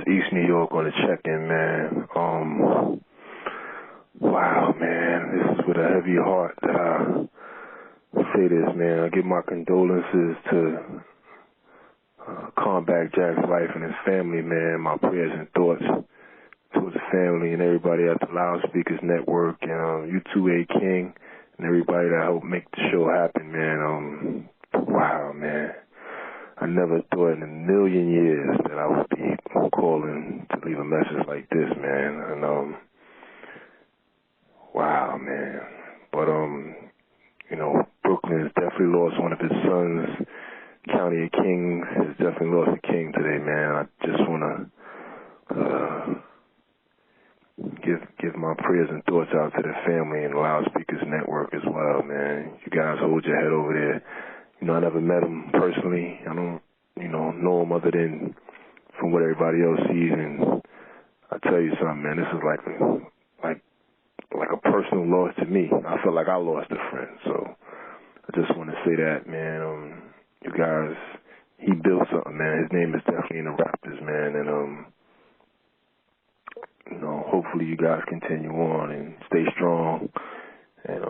East New York on the check-in, man. Wow, man, this is with a heavy heart that I say this, man. I give my condolences to Combat Jack's wife and his family, man. My prayers and thoughts towards the family and everybody at the Loudspeakers Network, and you too, A. King, and everybody that helped make the show happen, man. Wow, man. I never thought in a million years that I would be calling to leave a message like this, man. And wow, man. But Brooklyn has definitely lost one of its sons. County of Kings has definitely lost a king today, man. I just want to give my prayers and thoughts out to the family and the Loudspeakers Network as well, man. You guys hold your head over there. I never met him personally. I don't, know him other than from what everybody else sees. And I tell you something, man. This is like a personal loss to me. I feel like I lost a friend. So I just want to say that, man. You guys, he built something, man. His name is definitely in the Raptors, man. And hopefully you guys continue on and stay strong. And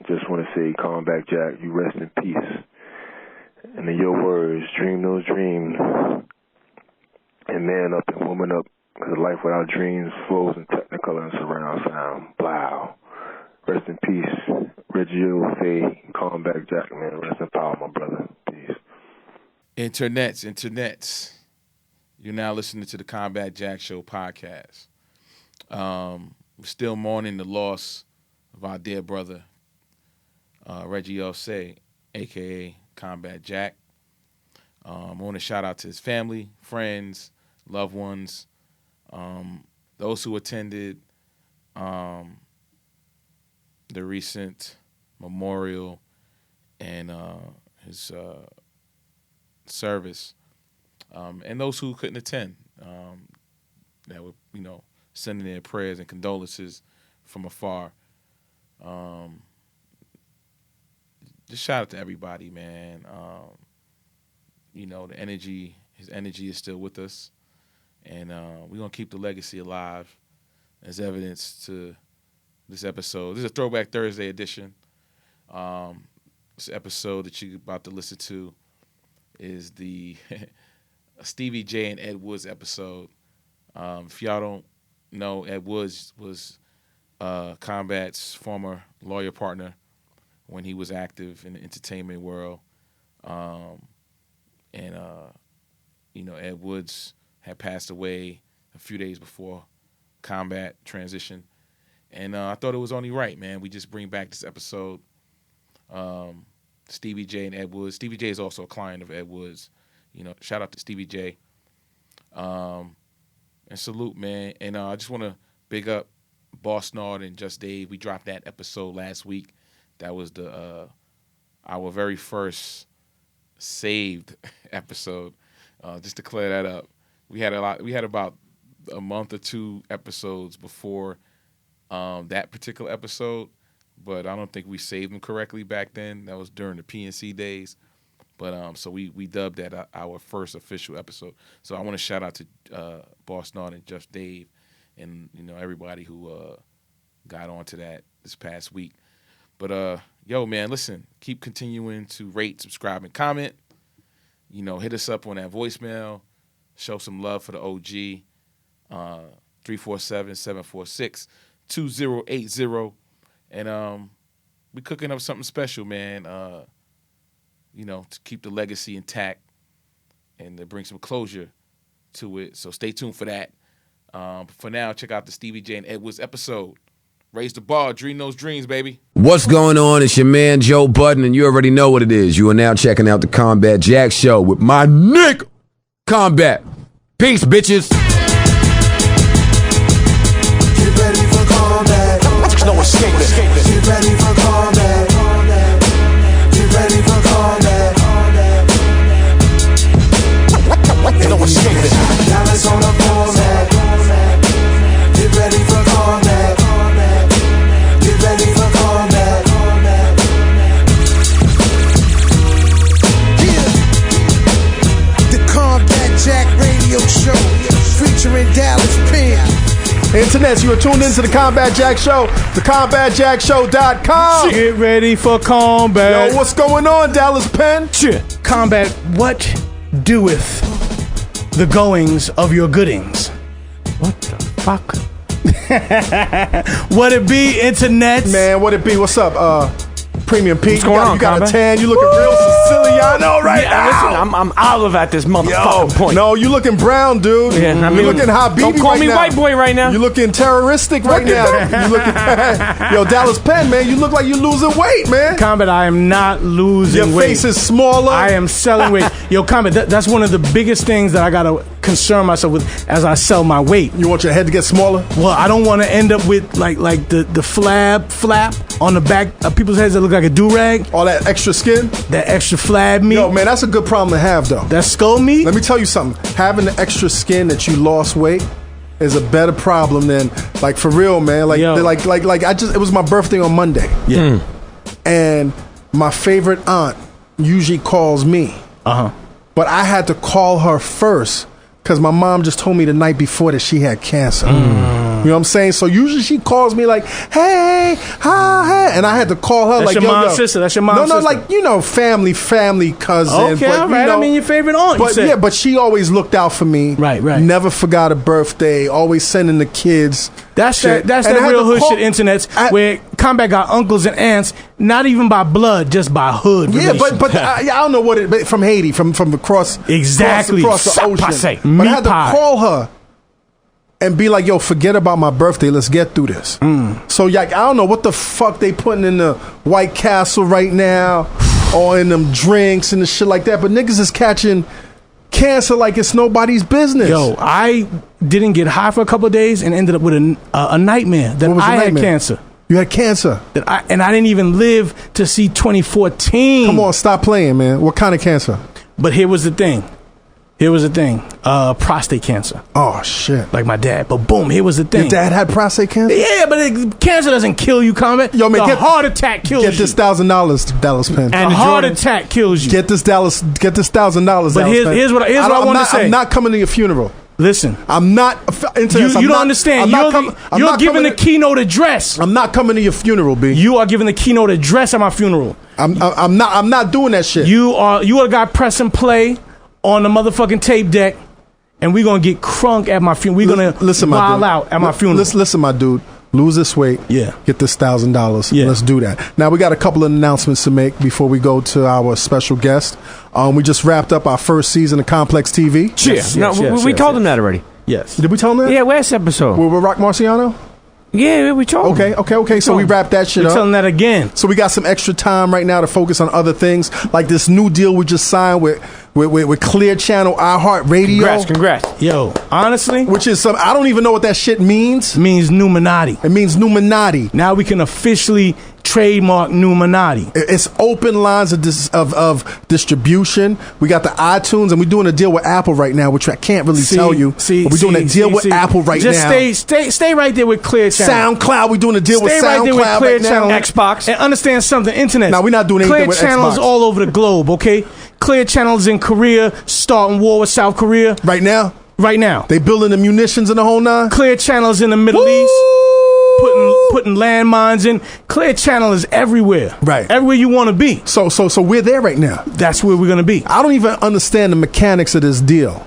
just want to say, Combat Jack, you rest in peace. And in your words, dream those dreams, and man up and woman up, because life without dreams flows in technicolor and surround sound. Wow. Rest in peace, Reggie Faye, Combat Jack, man. Rest in power, my brother. Peace. Internets. You're now listening to the Combat Jack Show podcast. We're still mourning the loss of our dear brother, Reggie Faye, a.k.a. Combat Jack. I want to shout out to his family, friends, loved ones, those who attended the recent memorial and his service, and those who couldn't attend, that were, sending their prayers and condolences from afar. Just shout out to everybody, man. The energy, his energy is still with us. And we're going to keep the legacy alive as evidence to this episode. This is a Throwback Thursday edition. This episode that you're about to listen to is the Stevie J and Ed Woods episode. If y'all don't know, Ed Woods was Combat's former lawyer partner when he was active in the entertainment world. Ed Woods had passed away a few days before Combat transition. And I thought it was only right, man. We just bring back this episode. Stevie J and Ed Woods. Stevie J is also a client of Ed Woods. Shout out to Stevie J. And salute, man. And I just want to big up Boss Nard and Just Dave. We dropped that episode last week. That was our very first saved episode. Just to clear that up, we had about a month or two episodes before that particular episode, but I don't think we saved them correctly back then. That was during the PNC days, but so we dubbed that our first official episode. So I want to shout out to Boss Nard and Just Dave, and everybody who got onto that this past week. But, yo, man, listen, keep continuing to rate, subscribe, and comment. Hit us up on that voicemail. Show some love for the OG. 347-746-2080. And we cooking up something special, man, to keep the legacy intact and to bring some closure to it. So stay tuned for that. But for now, check out the Stevie J and Ed Woods episode. Raise the bar, dream those dreams, baby. What's going on? It's your man, Joe Budden, and you already know what it is. You are now checking out the Combat Jack Show with my nigga, Combat. Peace, bitches. Get ready for combat. No escaping. Get ready for combat. Get ready for combat. No escaping. Dallas on the format. Get ready for combat. Get ready for combat. Yeah. The Combat Jack Radio Show. featuring Dallas Penn. Internet, you are tuned into the Combat Jack Show, thecombatjackshow.com. Get ready for combat. Yo, what's going on, Dallas Penn? Combat, what doeth the goings of your goodings? What the fuck? What it be, Internet? Man, what it be? What's up, Premium Pete? What's going on, you got Combat? a tan. You looking real Siciliano right now. Listen, I'm Olive at this motherfucking point. No, you looking brown, dude. Yeah, I mean, you looking Habibi don't call right me now. white boy right now. You looking terroristic right now. You looking, yo, Dallas Penn, man. You look like you're losing weight, man. Combat, I am not losing Your weight. face is smaller. I am selling weight. Yo, Combat, that's one of the biggest things that I gotta concern myself with as I sell my weight. You want your head to get smaller? Well, I don't want to end up with like the flap on the back of people's heads that look like a do-rag. All that extra skin? That extra flab meat. Yo, man, that's a good problem to have, though. That skull meat? Let me tell you something. Having the extra skin that you lost weight is a better problem than, like, for real, man. Like, it was my birthday on Monday. Yeah. And my favorite aunt usually calls me. Uh-huh. But I had to call her first because my mom just told me the night before that she had cancer. You know what I'm saying? So usually she calls me like, hey, hi, and I had to call her. That's like, your mom's sister. That's your mom's sister. No, like, you know, family cousin. Okay, but, all right. You know, I mean, your favorite aunt. But yeah, but she always looked out for me. Right. Never forgot a birthday. Always sending the kids. That's shit. that And I had real to hood call- shit internet where Combat got uncles and aunts, not even by blood, just by hood. Yeah, relation. but I don't know what it. But from Haiti, from across Exactly. across the ocean. Passe. But I had Meat to pie. call her and be like, "Yo, forget about my birthday. Let's get through this." So, like, I don't know what the fuck they putting in the White Castle right now, or in them drinks and the shit like that. But niggas is catching cancer like it's nobody's business. Yo, I didn't get high for a couple of days and ended up with a nightmare that What was I your had nightmare? cancer. You had cancer. I didn't even live to see 2014. Come on, stop playing, man. What kind of cancer? But here was the thing. Prostate cancer. Oh shit! Like my dad. But boom, here was the thing. Your dad had prostate cancer. Yeah, but cancer doesn't kill you, Combat. Yo, man, the heart attack kills you. Get this $1,000, Dallas Penn. And a heart attack kills you. Get this $1,000. But here's what I want to say. I'm not coming to your funeral. Listen, I'm not. You don't understand. You're giving the keynote address. I'm not coming to your funeral, B. You are giving the keynote address at my funeral. I'm not doing that shit. You are the guy pressing play on the motherfucking tape deck, and we're gonna get crunk at my funeral. We're gonna wild out at my funeral. Listen, my dude. Lose this weight. Yeah. Get this $1,000. Yeah. Let's do that. Now we got a couple of announcements to make before we go to our special guest. We just wrapped up our first season of Complex TV. Cheers. We told him that already. Yes. Did we tell him that? Yeah, last episode. With Rock Marciano? Yeah, we told him. Okay. So we wrapped that shit We're up. telling that again. So we got some extra time right now to focus on other things, like this new deal we just signed with Clear Channel iHeartRadio. Congrats. Yo, honestly, which is some, I don't even know what that shit means. It means Numinati. It means Numinati. Now we can officially trademark Numinati. It's open lines of distribution. We got the iTunes, and we're doing a deal with Apple right now, which I can't really tell you. But we're doing a deal with Apple right now. Just stay right there with Clear Channel. SoundCloud, we're doing a deal with SoundCloud right there with Clear right now. Channel. Xbox. And understand something, internet. No, we're not doing anything Clear with channels Xbox. all over the globe, okay? Clear channels in Korea, starting war with South Korea. Right now? Right now. They building the munitions in the whole nine? Clear channels in the Middle East. Putting landmines in. Clear channel is everywhere. Right. Everywhere you want to be. So we're there right now. That's where we're going to be. I don't even understand the mechanics of this deal.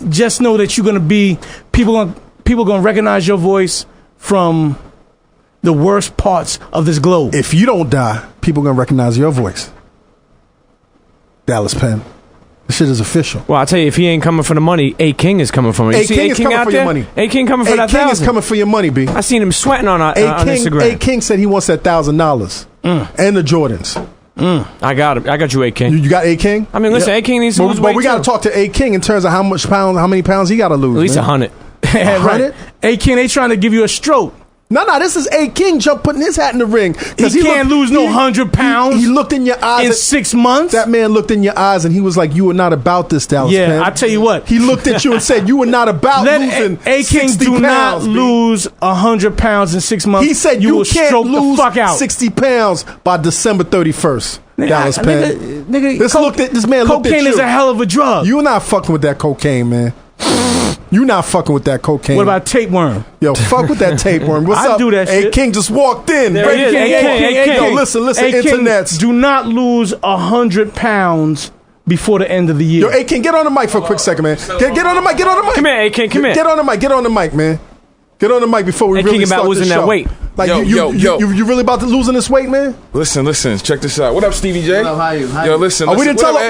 Just know that you're going to be, people going to recognize your voice from the worst parts of this globe. If you don't die, people going to recognize your voice. Dallas Penn. This shit is official. Well, I'll tell you, if he ain't coming for the money, A King is coming for me. A King is coming for your money. A King coming for that A King is $1,000. coming for your money, B. I seen him sweating on Instagram. A King said he wants that $1,000 and the Jordans. I got him. I got you, A King. You got A King? I mean, listen, A King needs to lose weight. But we got to talk to A King in terms of how many pounds he got to lose. At least 100. 100? A King, they trying to give you a stroke. No, this is A King putting his hat in the ring. He can't lose no 100 pounds. He looked in your eyes in 6 months. That man looked in your eyes and he was like, "You were not about this, Dallas." Yeah, Penn. I tell you what. He looked at you and said, "You were not about losing A King 60 do pounds, not B." lose 100 pounds in 6 months. He said you will can't stroke lose the fuck out. 60 pounds by December 31st. Dallas Penn. Nigga, This man looked at you. Cocaine is a hell of a drug. You're not fucking with that cocaine, man. You not fucking with that cocaine. What about tapeworm? Yo, fuck with that tapeworm. What's I up? do that Hey, shit. King just walked in. There he is. Hey, King. Yo, listen, Hey, King, internets. do not lose 100 pounds before the end of the year. Yo, hey, King, get on the mic for a quick second, man. Get on the mic. Come here, A-King, come here. Get on the mic. Get on the mic, man. Get on the mic before we Hey, really King, about start losing this that show. weight. Like, Yo, you really about to losing this weight, man? Listen. Check this out. What up, Stevie J? Hello, how you? Yo, listen. We didn't tell the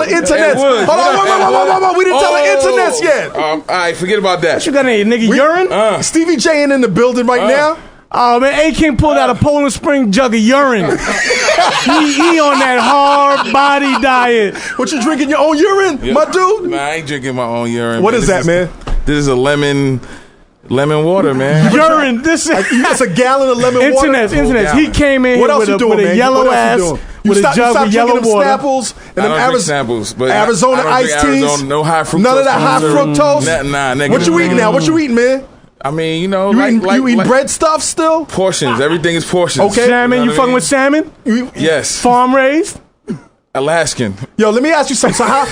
internet. Hold on. We didn't tell the internet yet. All right, forget about that. What you got in here, nigga? Urine? Stevie J ain't in the building right now. Oh, man, A-King pulled out a Poland Spring jug of urine. he on that hard body diet. What, you drinking your own urine, my dude? Nah, I ain't drinking my own urine. What is that, man? This is a lemon water, man. Urine. This is It's a gallon of lemon water. Internet. He came in What here else with you a, doing, with a man? yellow What else ass, you doing? with You a jug stop of yellow drinking them water. Snapples and I them don't drink samples, but Arizona I don't iced drink teas. Arizona, no high fructose. None of that high fructose. Nah, nigga. What you eating now? What you eating, man? I mean, you know, You eat bread stuff still? portions. Everything is portions. Okay. Salmon, know you what I fucking mean? with salmon? Yes. Farm raised? Alaskan. Yo, let me ask you something. So how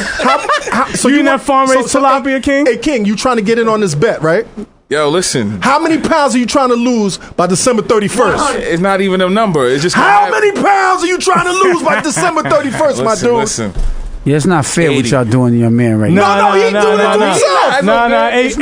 so You eating that farm-raised tilapia, King? Hey, King, you trying to get in on this bet, right? Yo, listen. How many pounds are you trying to lose by December 31st? It's not even a number. It's just How many pounds are you trying to lose by December 31st, my dude? Listen. Yeah, it's not fair what 80. y'all doing to your man right now. No, he doing it to himself.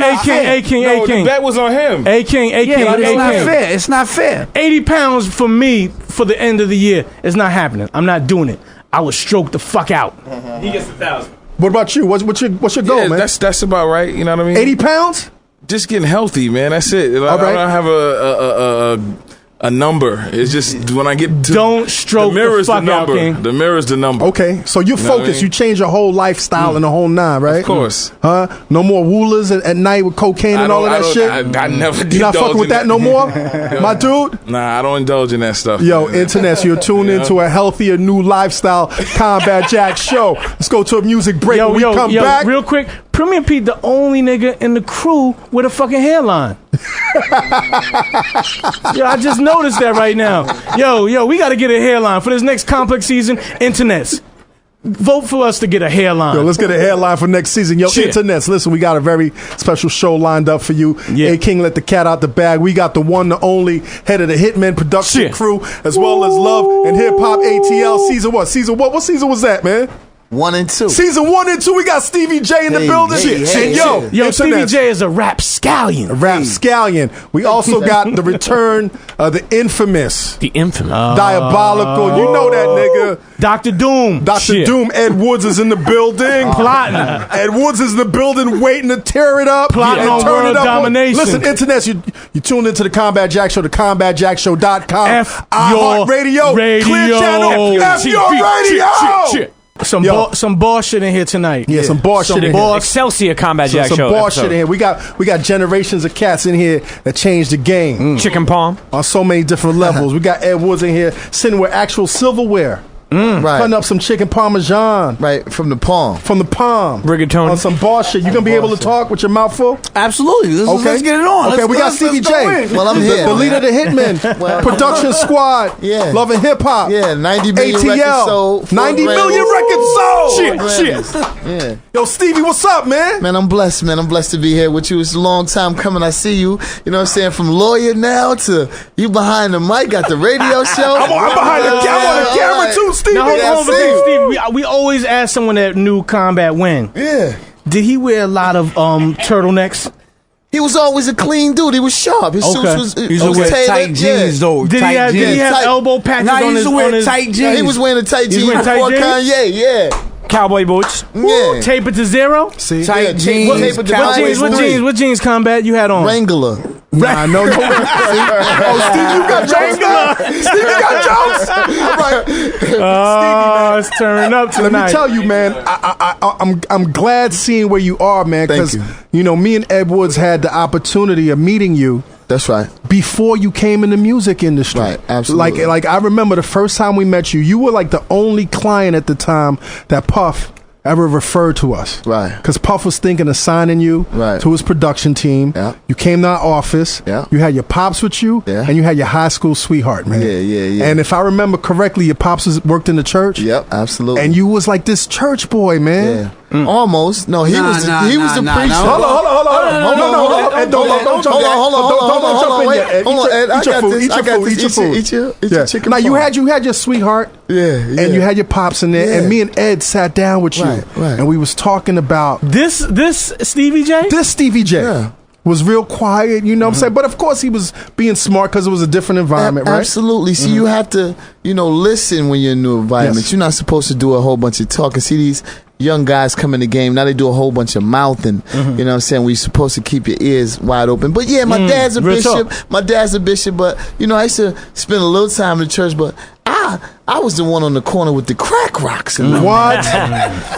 A-King. The bet was on him. A-King. Yeah, but it's not fair. It's not fair. 80 pounds for me for the end of the year is not happening. I'm not doing it. I would stroke the fuck out. He gets 1,000. What about you? What's your goal, Yeah, man? that's about right. You know what I mean? 80 pounds? Just getting healthy, man. That's it. All right. I don't have a number. It's just when I get to Don't stroke the mirror's the fuck out, number. King. The mirror's the number. Okay, so you know what I focus. mean? You change your whole lifestyle and the whole nine, right? Of course. Huh? No more woolers at night with cocaine and all of that shit? I never did. You not fucking with that no more? My dude? Nah, I don't indulge in that stuff. Yo, man. internet, you're tuned into a healthier new lifestyle Combat Jack show. Let's go to a music break. When we come back. Real quick. Premier Pete, the only nigga in the crew with a fucking hairline. Yo, I just noticed that right now. Yo, we got to get a hairline for this next complex season. Internets, vote for us to get a hairline. Yo, let's get a hairline for next season. Yo, Shit. internets, listen, we got a very special show lined up for you. Yeah. Hey, King, let the cat out the bag. We got the one, the only head of the Hitman production Shit. crew, as well as Love and Hip Hop ATL. Season what? What season was that, man? 1 and 2. Season 1 and 2, we got Stevie J in the building. And yo, Stevie J is a rap scallion. Scallion. We also got the return of the infamous, The infamous. diabolical. You know that nigga. Dr. Doom. Dr. Shit. Doom, Ed Woods is in the building. Plotting. Ed Woods is in the building waiting to tear it up. Plotting and on turn world it up. domination. Listen, internet, you tuned into the Combat Jack Show, the CombatJackShow.com. F iHeart your radio. Clear Channel, F your radio. Shit. Yo. Some boss shit in here tonight. Yeah, some boss shit in here. Excelsior Combat Jack Some Show. boss shit episode. in here. We got generations of cats in here that changed the game Chicken palm. on so many different levels. We got Ed Woods in here sitting with actual silverware. Right. Cutting up some chicken parmesan Right, from the palm. from the palm. Rigatoni. On some boss shit. You gonna be able to talk with your mouth full? Absolutely. Let's get it on. Okay, we got Stevie J. Well, I'm here. The leader of the Hitmen. Well, Production squad. Yeah. Love and Hip Hop. Yeah, 90 million records ATL. sold. 90 million records sold. Shit. Yeah. Yo, Stevie, what's up, man? Man, I'm blessed, man. I'm blessed to be here with you. It's a long time coming. I see you. You know what I'm saying? From lawyer now to you behind the mic, got the radio show. I'm behind the camera. I'm on the camera too, Stevie. Now, hold Yeah, on, see. Steve. We always ask someone that knew Combat when. Yeah. Did he wear a lot of turtlenecks? He was always a clean dude. He was sharp. His Okay. suits was, He used to wear tailored. tight jeans, though. Did he tight have jeans. tight- elbow patches Nah, he on used his to wear on his tight jeans. Yeah, he was wearing the tight jeans wearing tight before jeans? Kanye. Yeah. Cowboy boots. Yeah. tape it to zero? See? tight Yeah, jeans. tape it to Cowboy Kanye. What jeans Combat you had on? Wrangler. Nah, no. See? Oh, Steve, you got jokes, man. Steve, you got jokes. All right. It's turning up Let tonight. me tell you, man. I'm glad seeing where you are, man. Thank Because you. me and Ed Woods had the opportunity of meeting you That's right. before you came in the music industry. Right, absolutely. Like I remember the first time we met you. You were like the only client at the time that Puff ever referred to us. Right. Because Puff was thinking of signing you Right. to his production team. Yeah. You came to our office. Yeah. You had your pops with you. Yeah. And you had your high school sweetheart, man. Yeah. And if I remember correctly, your pops worked in the church. Yep, absolutely. And you was like this church boy, man. Yeah. Almost. No, he was the preacher. Hold on. Ed, don't jump hold yet. on, Don't jump in wait. yet, Ed. Hold on, Ed. Eat your food. Eat your chicken. Now parm. you had your sweetheart. Yeah. And you had your pops in there, Yeah. and me and Ed sat down with you, Right. and we was talking about This Stevie J? this Stevie J. Yeah. Was real quiet, you know what I'm saying? But of course he was being smart because it was a different environment, right? Absolutely. See, you have to, listen when you're in new environments. Yes. You're not supposed to do a whole bunch of talking. See, these young guys come in the game, now they do a whole bunch of mouthing, you know what I'm saying? We're supposed to keep your ears wide open. But yeah, my dad's a real bishop. talk. My dad's a bishop, but, I used to spend a little time in the church, but I was the one on the corner with the crack rocks. In my What?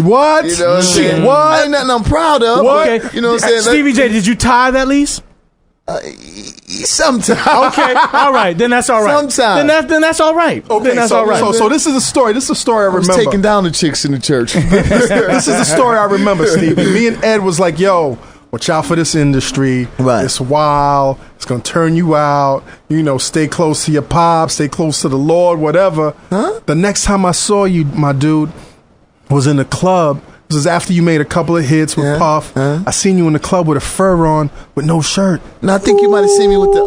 What? You know what I'm saying? What? Ain't nothing I'm proud of. What? But, you know what I'm saying? Stevie J, did you tithe at least? Sometimes. Okay, all right, then that's all right. Sometimes. Then that's all right. Okay, then that's all right. So this is a story. This is a story I I was remember. taking down the chicks in the church. This is the story I remember, Stevie. Me and Ed was like, yo, watch out for this industry. Right. It's wild. It's going to turn you out. Stay close to your pops. Stay close to the Lord, whatever. Huh? The next time I saw you, my dude, was in the club. This was after you made a couple of hits with Yeah. Puff. I seen you in the club with a fur on, with no shirt. No, I think you might have seen me with the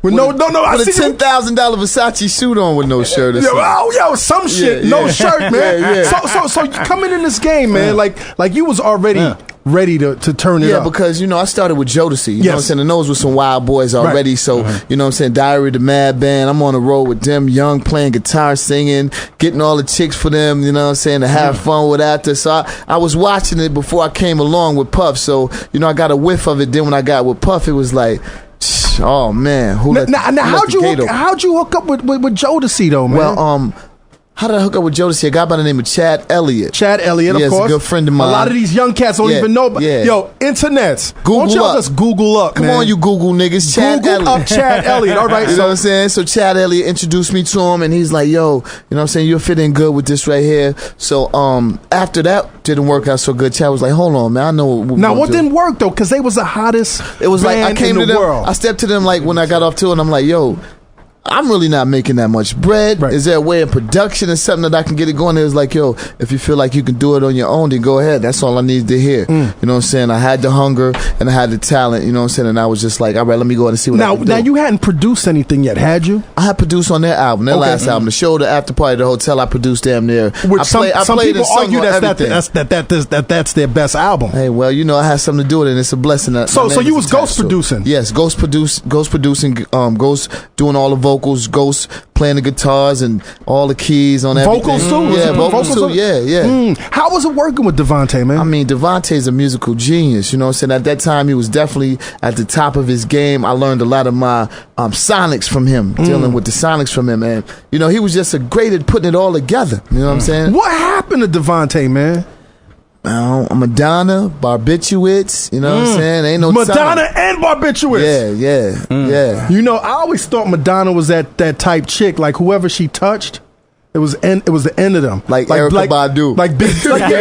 With no, I with a seen you- $10,000 Versace suit on with no shirt. Or something. Yo, some shit, Yeah, no yeah. shirt, man. Yeah. So you coming in this game, man, like you was already ready to turn it Yeah, up. because I started with Jodeci. You know what I'm Yes. saying? The Nose with some wild boys already. Right. So you know what I'm saying? Diary of the Mad Band. I'm on the road with them, young, playing guitar, singing, getting all the chicks for them. You know what I'm saying? To have fun with after. So I was watching it before I came along with Puff. So I got a whiff of it. Then when I got with Puff, it was like, oh man, who let, Now, who let how'd the gate open? how'd you hook up with Jodeci though, man? Well, how did I hook up with Jodeci? A guy by the name of Chad Elliott. Chad Elliott, of Yeah, he's a course. good friend of mine. A lot of these young cats don't Yeah, even know. But yeah. Yo, internets. Google Why don't y'all up. just Google up, Come man. on, you Google niggas. Chad Google Elliott. up Chad Elliott. All right, You know what I'm saying? So Chad Elliott introduced me to him, and he's like, yo, you know what I'm saying? You'll fit in good with this right here. So after that didn't work out so good, Chad was like, hold on, man. I know what we're Now, gonna what do. didn't work though? Because they was the hottest. It was like I band came in to the them. world. I stepped to them like when I got off tour, and I'm like, yo, I'm really not making that much bread. Right. Is there a way in production or something that I can get it going? They was like, yo, if you feel like you can do it on your own, then go ahead. That's all I needed to hear. You know what I'm saying? I had the hunger and I had the talent, you know what I'm saying? And I was just like, all right, let me go ahead and see what I can do. Now you hadn't produced anything yet, had you? I had produced on their album, their last album, the show, the after party, the hotel. I produced damn near. Which I some played people and sung argue on everything. that's their best album. Hey, well, I had something to do with it, and it's a blessing. That So my name you is was ghost attached to it. producing? Yes, ghost producing, ghost doing all the vocals, ghost playing the guitars and all the keys on everything. Vocals too? Yeah, vocals too. Yeah. How was it working with Devanté, man? I mean, Devanté's a musical genius. You know what I'm saying? At that time, he was definitely at the top of his game. I learned a lot of my sonics from him, dealing with the sonics from him. And, he was just great at putting it all together. You know what I'm saying? What happened to Devanté, man? Madonna, barbiturates, you know what I'm saying? Ain't no Madonna time. and barbiturates. Yeah. I always thought Madonna was that type chick. Like whoever she touched, it was the end of them. Like Erykah Badu. Like big. Exactly.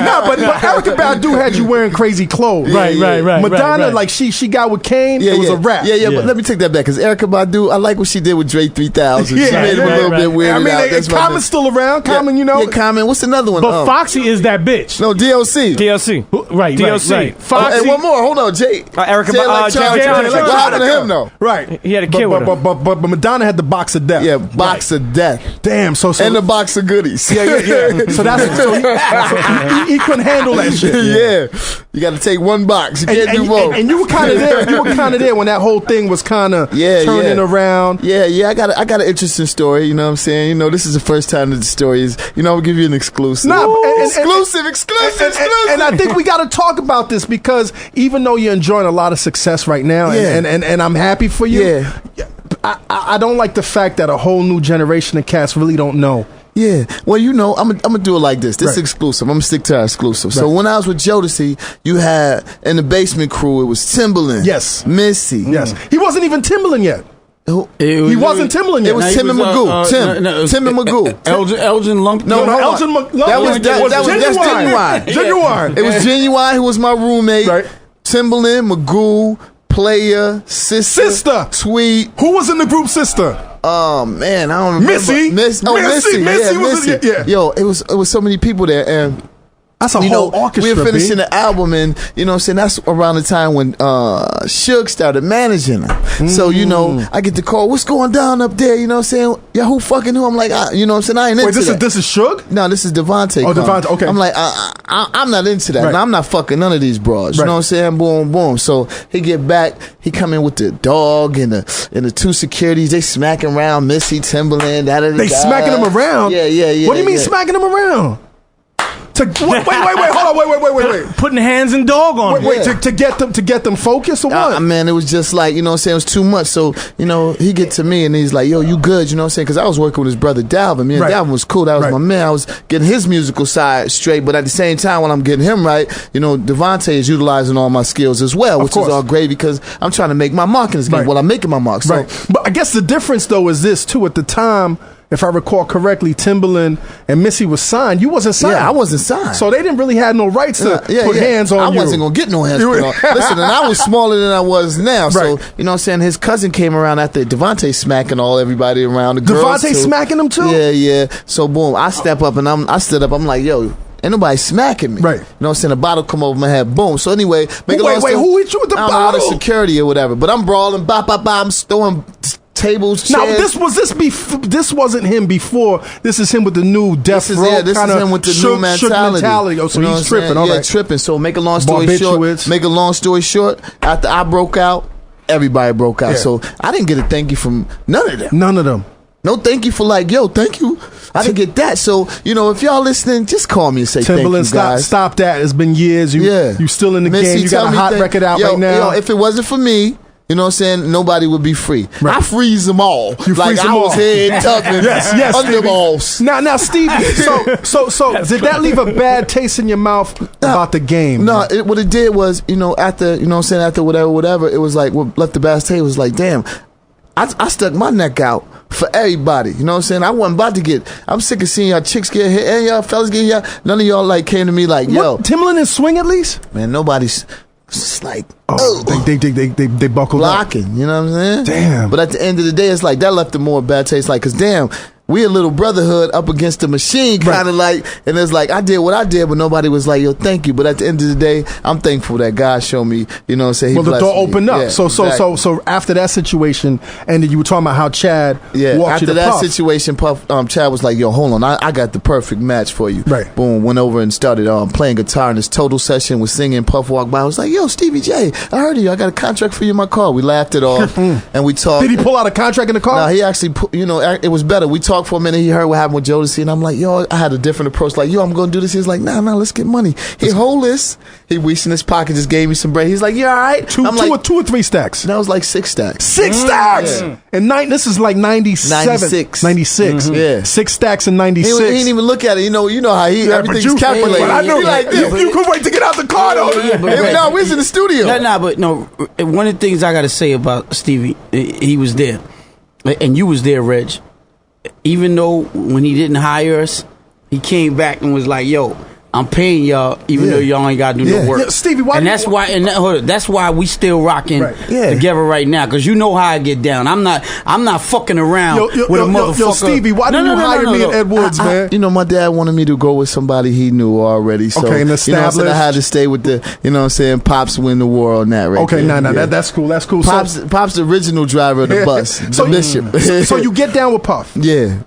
No, but Erykah Badu had you wearing crazy clothes. Right. Madonna, like she got with Kane. It was a rap. Yeah, but let me take that back because Erykah Badu, I like what she did with Dre 3000. Yeah, She made him a little bit weird. I mean, Common's still around. Common, Yeah, Common. What's another one? But Foxy is that bitch. No, DLC. DLC. Right. DLC. Foxy. And one more. Hold on, Jay. Erykah Jay like Charlie Jay Charlie. like What happened to him, though? Right. He had a kid with him. But Madonna had the box of death. Yeah, box of death. Damn. So And the box of goodies. Yeah. So he couldn't handle that shit. Yeah. You got to take one box. You can't do both. And you were kind of there. You were kind of there when that whole thing was kind of turning around. Yeah. I got an interesting story. You know what I'm saying? This is the first time that the story is. I'll give you an exclusive. Exclusive. And I think we got to talk about this because even though you're enjoying a lot of success right now, and I'm happy for you. Yeah. I don't like the fact that a whole new generation of cats really don't know. Yeah. Well, I'm gonna do it like this. This is exclusive. I'm gonna stick to our exclusive. So when I was with Jodeci, you had in the basement crew, it was Timbaland. Yes. Missy. Yes. He wasn't even Timbaland yet. He wasn't Timbaland yet. It was Tim and Magoo. Tim and Magoo. Elgin Lump. No, Elgin Lump. Lump. That's Genuine. Genuine. It was Genuine who was my roommate. Right. Timbaland, Magoo, Player, Sister, Sweet. Who was in the group Sister? Oh man, I don't remember. Missy. Missy. Missy was Missy. yeah. Yo, it was so many people there, and That's a whole orchestra. We were finishing B. the album, and you know what I'm saying, that's around the time when Suge started managing her. So, you know, I get the call, what's going down up there? You know what I'm saying? Yeah, who fucking who? I'm like, you know what I'm saying? I ain't into that. This is Suge? No, this is Devanté. Oh, Devanté, okay. I'm like, I'm not into that. Right. I'm not fucking none of these broads. You know what I'm saying? Boom, boom. So he get back, he come in with the dog and the two securities. They smacking around Missy, Timberland. They smacking him around? Yeah. What do you mean smacking him around? Wait, hold on, wait. Putting hands and dog on him. Wait, to get them focused or what? Man, it was just like, you know what I'm saying, it was too much. So, you know, he get to me and he's like, yo, you good? You know what I'm saying? Because I was working with his brother Dalvin. Me and Dalvin was cool. That was my man. I was getting his musical side straight. But at the same time, when I'm getting him right, you know, Devanté is utilizing all my skills as well, which is all great because I'm trying to make my mark in this game. Well, I'm making my mark. So. But I guess the difference, though, is this, too. At the time, if I recall correctly, Timberland and Missy was signed. You wasn't signed. Yeah, I wasn't signed. So they didn't really have no rights to put hands on you. I wasn't going to get no hands put on. Listen, and I was smaller than I was now. So, you know what I'm saying? His cousin came around after Devanté smacking everybody around. The girls Devanté smacking him too? Yeah. So, boom, I step up and I stood up. I'm like, yo, ain't nobody smacking me. Right. You know what I'm saying? The bottle come over my head. Boom. So anyway, wait, who hit you with the bottle? I don't know, security or whatever. But I'm brawling, I'm throwing tables, chairs. Now, this wasn't him before. This is him with the new death row kind of. This is him with the new mentality. Oh, so you know he's tripping. All right. Tripping. So make a long story short, after I broke out, everybody broke out. Yeah. So I didn't get a thank you from none of them. No thank you for like, yo, thank you. I didn't get that. So, you know, if y'all listening, just call me and say Timberland, thank you, guys. Stop that. It's been years. You still in the game. You got a hot record out right now. Yo, if it wasn't for me, you know what I'm saying? Nobody would be free. Right. I freeze them all. You like freeze them I all. was head tucking yes, underballs. Now, Stevie. So did that leave a bad taste in your mouth about the game? No, what it did was, you know, after whatever, it was like what left the bad taste was like, damn, I stuck my neck out for everybody. You know what I'm saying? I wasn't about to I'm sick of seeing y'all chicks get hit and y'all fellas get hit. None of y'all like came to me like, yo. Timberland and Swing at least? Man, nobody's. It's like, they buckled blocking, up. You know what I'm saying? Damn. But at the end of the day, it's like that left a more bad taste. Like, cause damn, we a little brotherhood up against the machine, kind of like, and it's like I did what I did, but nobody was like, yo, thank you. But at the end of the day, I'm thankful that God showed me, you know what I'm saying? Well, the door opened up. Yeah, so after that situation, and then you were talking about how Chad walked you to Puff. After that situation, Chad was like, yo, hold on, I got the perfect match for you. Right. Boom, went over and started playing guitar in this total session, was singing. Puff walked by, I was like, yo, Stevie J, I heard of you. I got a contract for you in my car. We laughed it off, and we talked. Did he pull out a contract in the car? No, he actually, it was better. We talked for a minute. He heard what happened with Jodeci, and I'm like, yo, I had a different approach. Like, yo, I'm going to do this. He's like, nah, let's get money. He hold this. He reached in his pocket, just gave me some bread. He's like, you all right? Two or three stacks? That was like 6 stacks. 6 stacks? Yeah. And this is like 97. 96. Yeah. 6 stacks in 96. He didn't even look at it. You know how everything's calculated. But I know you could wait to get out the car, though. No, we was in the studio. But one of the things I got to say about Stevie, he was there. And you was there, Reg. Even though when he didn't hire us, he came back and was like, yo, I'm paying y'all, even though y'all ain't gotta do no work. Yeah, Stevie, why? And that's why we still rocking together right now. Because you know how I get down. I'm not fucking around with a motherfucker. Yo, Stevie, why didn't you hire me at Ed Woods, man? You know, my dad wanted me to go with somebody he knew already. So, and established. I had to stay with the, you know what I'm saying, Pops win the war on that, right? Okay, that's cool. That's cool. Pops the original driver of the bus, the Bishop. So you get down with Puff? Yeah.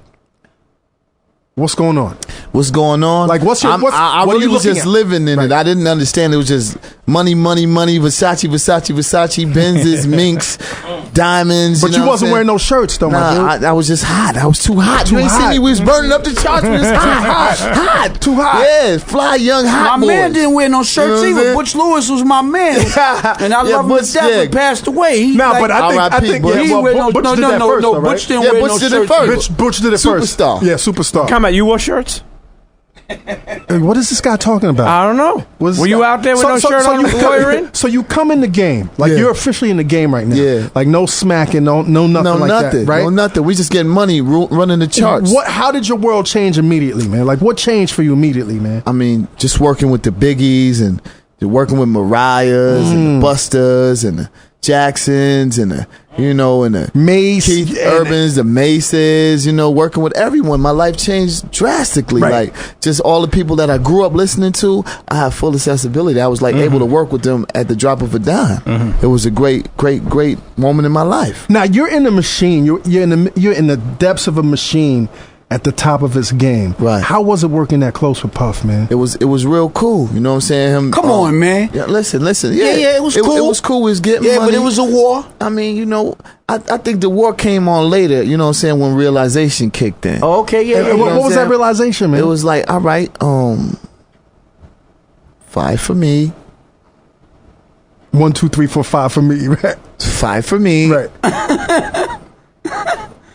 What's going on? Like, I really was just living in it. I didn't understand. It was just money, Versace, Benzes, minks, diamonds. But you wasn't wearing no shirts, though, my dude. I was just hot. I was too hot. You ain't see me. We was burning up the charts. We was hot. Too hot. Yeah, fly young hot boys. My man didn't wear no shirts either. Butch Lewis was my man. And I love him to death. He passed away. But I think Butch did that first, though, right? Butch didn't wear no shirts. Butch did it first. Superstar. Yeah, superstar. Come on, you wore shirts? What is this guy talking about? I don't know. Were you out there with no shirt on lawyering? So you come in the game. Like, you're officially in the game right now. Yeah. Like, no smacking, no nothing like that, right? No nothing. We just getting money running the charts. How did your world change immediately, man? Like, what changed for you immediately, man? I mean, just working with the Biggies and working with Mariahs and the Busters and the Jacksons and the you know, and the Mace, Keith Urbans, the Maces, you know, working with everyone. My life changed drastically. Right. Like, just all the people that I grew up listening to, I have full accessibility. I was like able to work with them at the drop of a dime. It was a great moment in my life. Now you're in the machine. You're in the depths of a machine at the top of its game. Right. How was it working that close with Puff, man? It was real cool. You know what I'm saying? Come on, man. Yeah, listen. Yeah, it was cool. It was cool. We was getting money. but it was a war. I mean, you know, I think the war came on later, you know what I'm saying, when realization kicked in. Oh, okay, yeah. And what was that realization, man? It was like, all right, 5 for me. 1, 2, 3, 4, 5 for me, right? 5 for me. Right.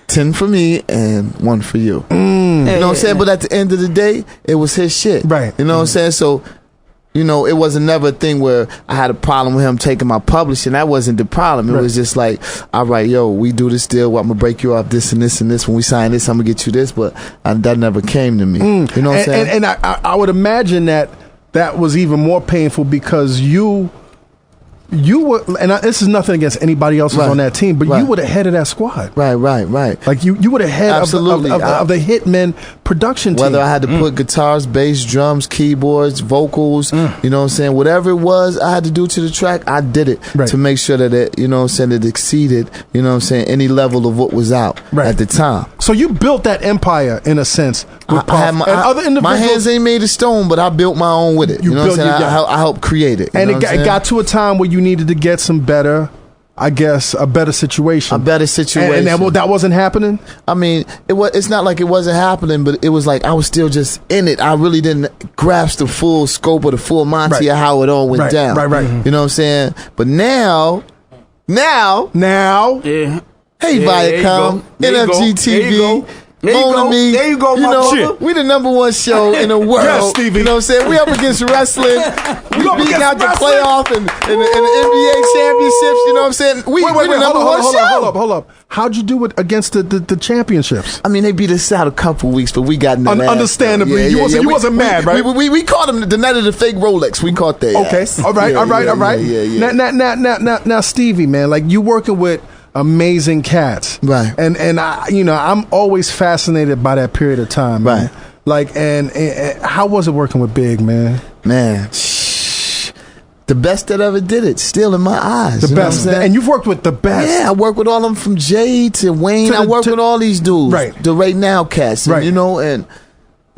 10 for me and 1 for you. You know what I'm saying? But at the end of the day, it was his shit. Right. You know what I'm saying? So, you know, it wasn't never a thing where I had a problem with him taking my publishing. That wasn't the problem. It was just like, all right, yo, we do this deal. I'm going to break you off this and this and this. When we sign this, I'm going to get you this. But that never came to me. You know what I'm saying? And I would imagine that was even more painful because you were, and this is nothing against anybody else who's on that team, but you were the head of that squad. Right. Like you were the head of the Hitmen production team. Whether I had to put guitars, bass, drums, keyboards, vocals, you know what I'm saying, whatever it was I had to do to the track, I did it to make sure that it, you know what I'm saying, it exceeded, you know what I'm saying, any level of what was out at the time. So you built that empire in a sense. With my hands ain't made of stone, but I built my own with it. You know what I'm saying? I helped create it. And it got to a time where you needed to get some better, I guess, a better situation. And that wasn't happening? I mean, it's not like it wasn't happening, but it was like I was still just in it. I really didn't grasp the full scope or the full Monty of how it all went down. Right. You know what I'm saying? But now, yeah. Hey, Viacom, NFG TV. There you go, you my know, we the #1 show in the world. Yes, Stevie. You know what I'm saying? We up against wrestling. We beating out the playoff and the NBA championships. You know what I'm saying? We the #1 show. Hold up. How'd you do it against the championships? I mean, they beat us out a couple weeks, but we got in the understandably. You wasn't mad, right? We caught them the night of the fake Rolex. We caught their ass. All right. Yeah. Now, Stevie, man, like you working with amazing cats, right? And I'm always fascinated by that period of time, man. Right? Like, and how was it working with Big, man? Man, the best that ever did it, still in my eyes. The best, and you've worked with the best. Yeah, I work with all of them from Jay to Wayne. I work with all these dudes, right? The right now cats, and, you know, and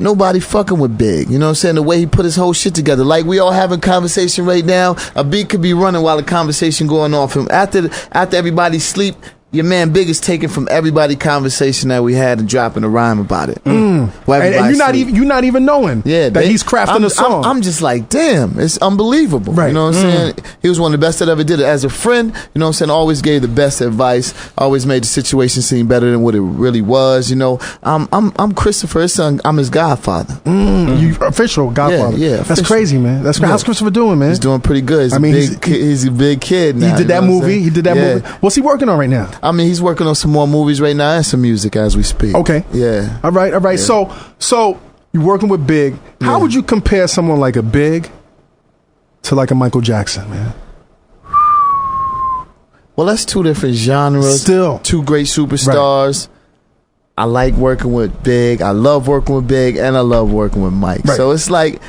nobody fucking with Big. You know what I'm saying? The way he put his whole shit together. Like we all having conversation right now. A beat could be running while the conversation going off. And after everybody sleep, your man Big is taking from everybody conversation that we had and dropping a rhyme about it. And you're not even knowing that he's crafting a song. I'm just like, damn, it's unbelievable. Right. You know what I'm saying? He was one of the best that ever did it. As a friend, you know what I'm saying, always gave the best advice, always made the situation seem better than what it really was. You know, I'm Christopher's son. I'm his godfather. You official godfather. Yeah. That's crazy, man. How's Christopher doing, man? He's doing pretty good. He's a big kid now. He did that movie. movie. What's he working on right now? I mean, he's working on some more movies right now and some music as we speak. Okay. Yeah. All right. Yeah. So you're working with Big. How would you compare someone like a Big to like a Michael Jackson, man? Well, that's two different genres. Still. Two great superstars. Right. I like working with Big. I love working with Big, and I love working with Mike. Right. So it's like,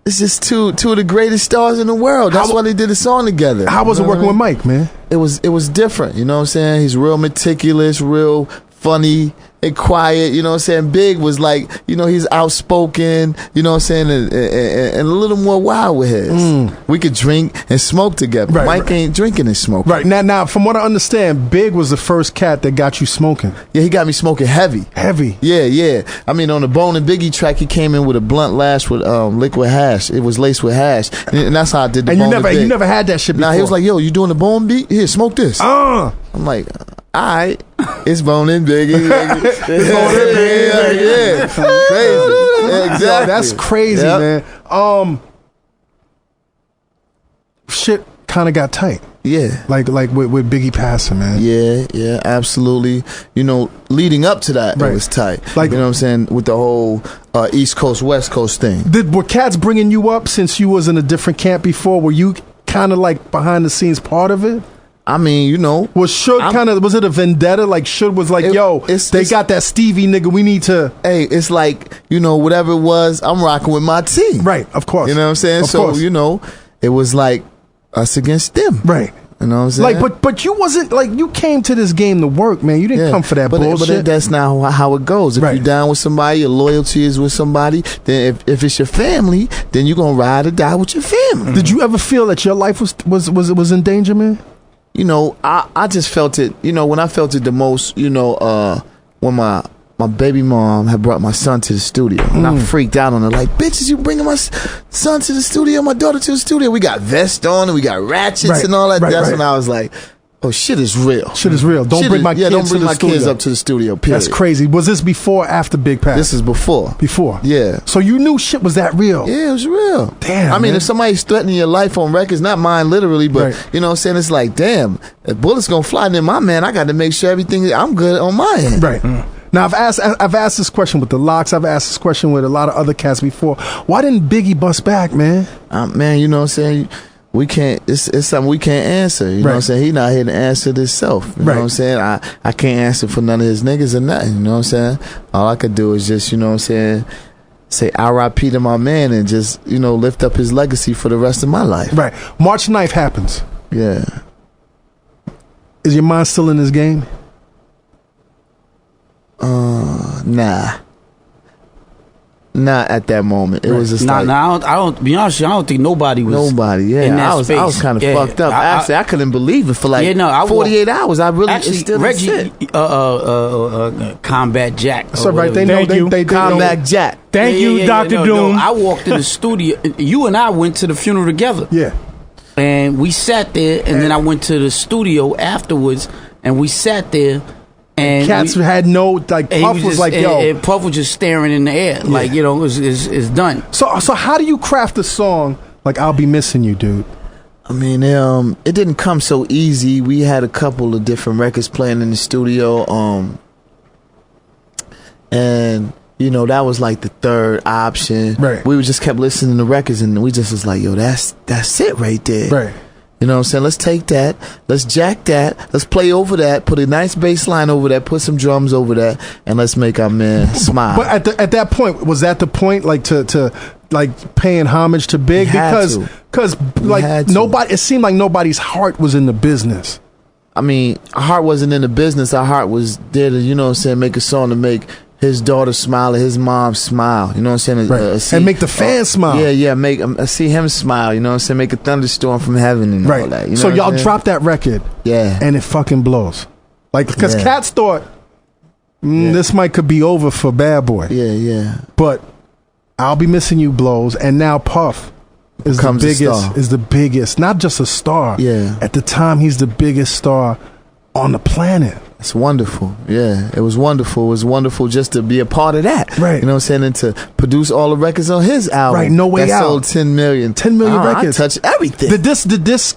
it's just two of the greatest stars in the world. That's why they did a song together. How was it working with Mike, man? It was different. You know what I'm saying? He's real meticulous, real funny and quiet. You know what I'm saying? Big was like, you know, he's outspoken. You know what I'm saying? And a little more wild with his. We could drink and smoke together. Right, Mike ain't drinking and smoking. Right. Now, from what I understand, Big was the first cat that got you smoking. Yeah, he got me smoking heavy. Yeah. I mean, on the Bone and Biggie track, he came in with a blunt lash with liquid hash. It was laced with hash, and that's how I did the Bone and Big. You never had that shit before. Nah, he was like, yo, you doing the Bone beat? Here, smoke this. I'm like, all right, it's Bone and Biggie. Yeah, crazy. Yeah, exactly. Yo, that's crazy, man. Shit kind of got tight. Yeah. Like with Biggie passing, man. Yeah, absolutely. You know, leading up to that, it was tight. Like, you know what I'm saying, with the whole East Coast, West Coast thing. Were cats bringing you up since you was in a different camp before? Were you kind of like behind the scenes part of it? I mean, you know, was it a vendetta? Like Should was like, they got that Stevie nigga. We need to. Hey, it's like, you know, whatever it was, I'm rocking with my team. Right, of course. You know what I'm saying? So, you know, it was like us against them. Right. You know what I'm saying? Like, but you wasn't like, you came to this game to work, man. You didn't come for that bullshit. But that's not how it goes. If you're down with somebody, your loyalty is with somebody. Then if it's your family, then you're gonna ride or die with your family. Did you ever feel that your life was in danger, man? You know, I just felt it. You know, when I felt it the most, you know, when my baby mom had brought my son to the studio, and I freaked out on her. Like, bitches, you bringing my son to the studio, my daughter to the studio? We got vests on and we got ratchets and all that. That's when I was like, oh, shit is real. Shit is real. Don't bring my kids up to the studio. Period. That's crazy. Was this before or after Big Pass? This is before. Before. Yeah. So you knew shit was that real? Yeah, it was real. Damn. I mean, man. if somebody's threatening your life on records, not mine literally, but you know what I'm saying? It's like, damn, if bullets gonna fly near my man, I got to make sure I'm good on my end. Right. Now I've asked this question with the Locks. I've asked this question with a lot of other cats before. Why didn't Biggie bust back, man? Man, you know what I'm saying? We can't. It's something we can't answer. You know what I'm saying? He not here to answer this self. You know what I'm saying? I can't answer for none of his niggas or nothing. You know what I'm saying? All I could do is just, you know what I'm saying, say R.I.P. to my man and just, you know, lift up his legacy for the rest of my life. Right. March 9th happens. Yeah. Is your mind still in this game? Nah. Not at that moment. It was just I don't be honest. I don't think nobody was. Yeah, in that space. I was kind of fucked up. Actually, I couldn't believe it for like 48 hours. I really still Reggie, Combat Jack. That's all right. They know. They Combat Jack. Thank you, Dr. Doom. I walked in the studio. You and I went to the funeral together. Yeah. And we sat there, and then I went to the studio afterwards, and we sat there. And cats had no, like, Puff was like, yo. And Puff was just staring in the air. Like, you know, it's done. So how do you craft a song like I'll Be Missing You, dude? I mean, it didn't come so easy. We had a couple of different records playing in the studio. And, you know, that was like the third option. Right. We just kept listening to records and we just was like, yo, that's it right there. Right. You know what I'm saying? Let's take that. Let's jack that. Let's play over that. Put a nice bass line over that. Put some drums over that. And let's make our man smile. But at that point, was that the point, like to like paying homage to Big? Because like nobody, it seemed like nobody's heart was in the business. I mean, our heart wasn't in the business. Our heart was there to, you know what I'm saying, make a song to make his daughter smile and his mom smile. You know what I'm saying? And make the fans smile. Yeah. Make see him smile. You know what I'm saying? Make a thunderstorm from heaven and all that. You know so y'all dropped that record. Yeah. And it fucking blows. Like, because cats thought this could be over for Bad Boy. Yeah. But I'll Be Missing You blows, and now Puff is the biggest, not just a star. Yeah. At the time, he's the biggest star on the planet. It's wonderful. Yeah, it was wonderful. It was wonderful just to be a part of that. Right. You know what I'm saying? And to produce all the records on his album. Right, No Way that Out. sold 10 million. 10 million records. I touched everything. Did this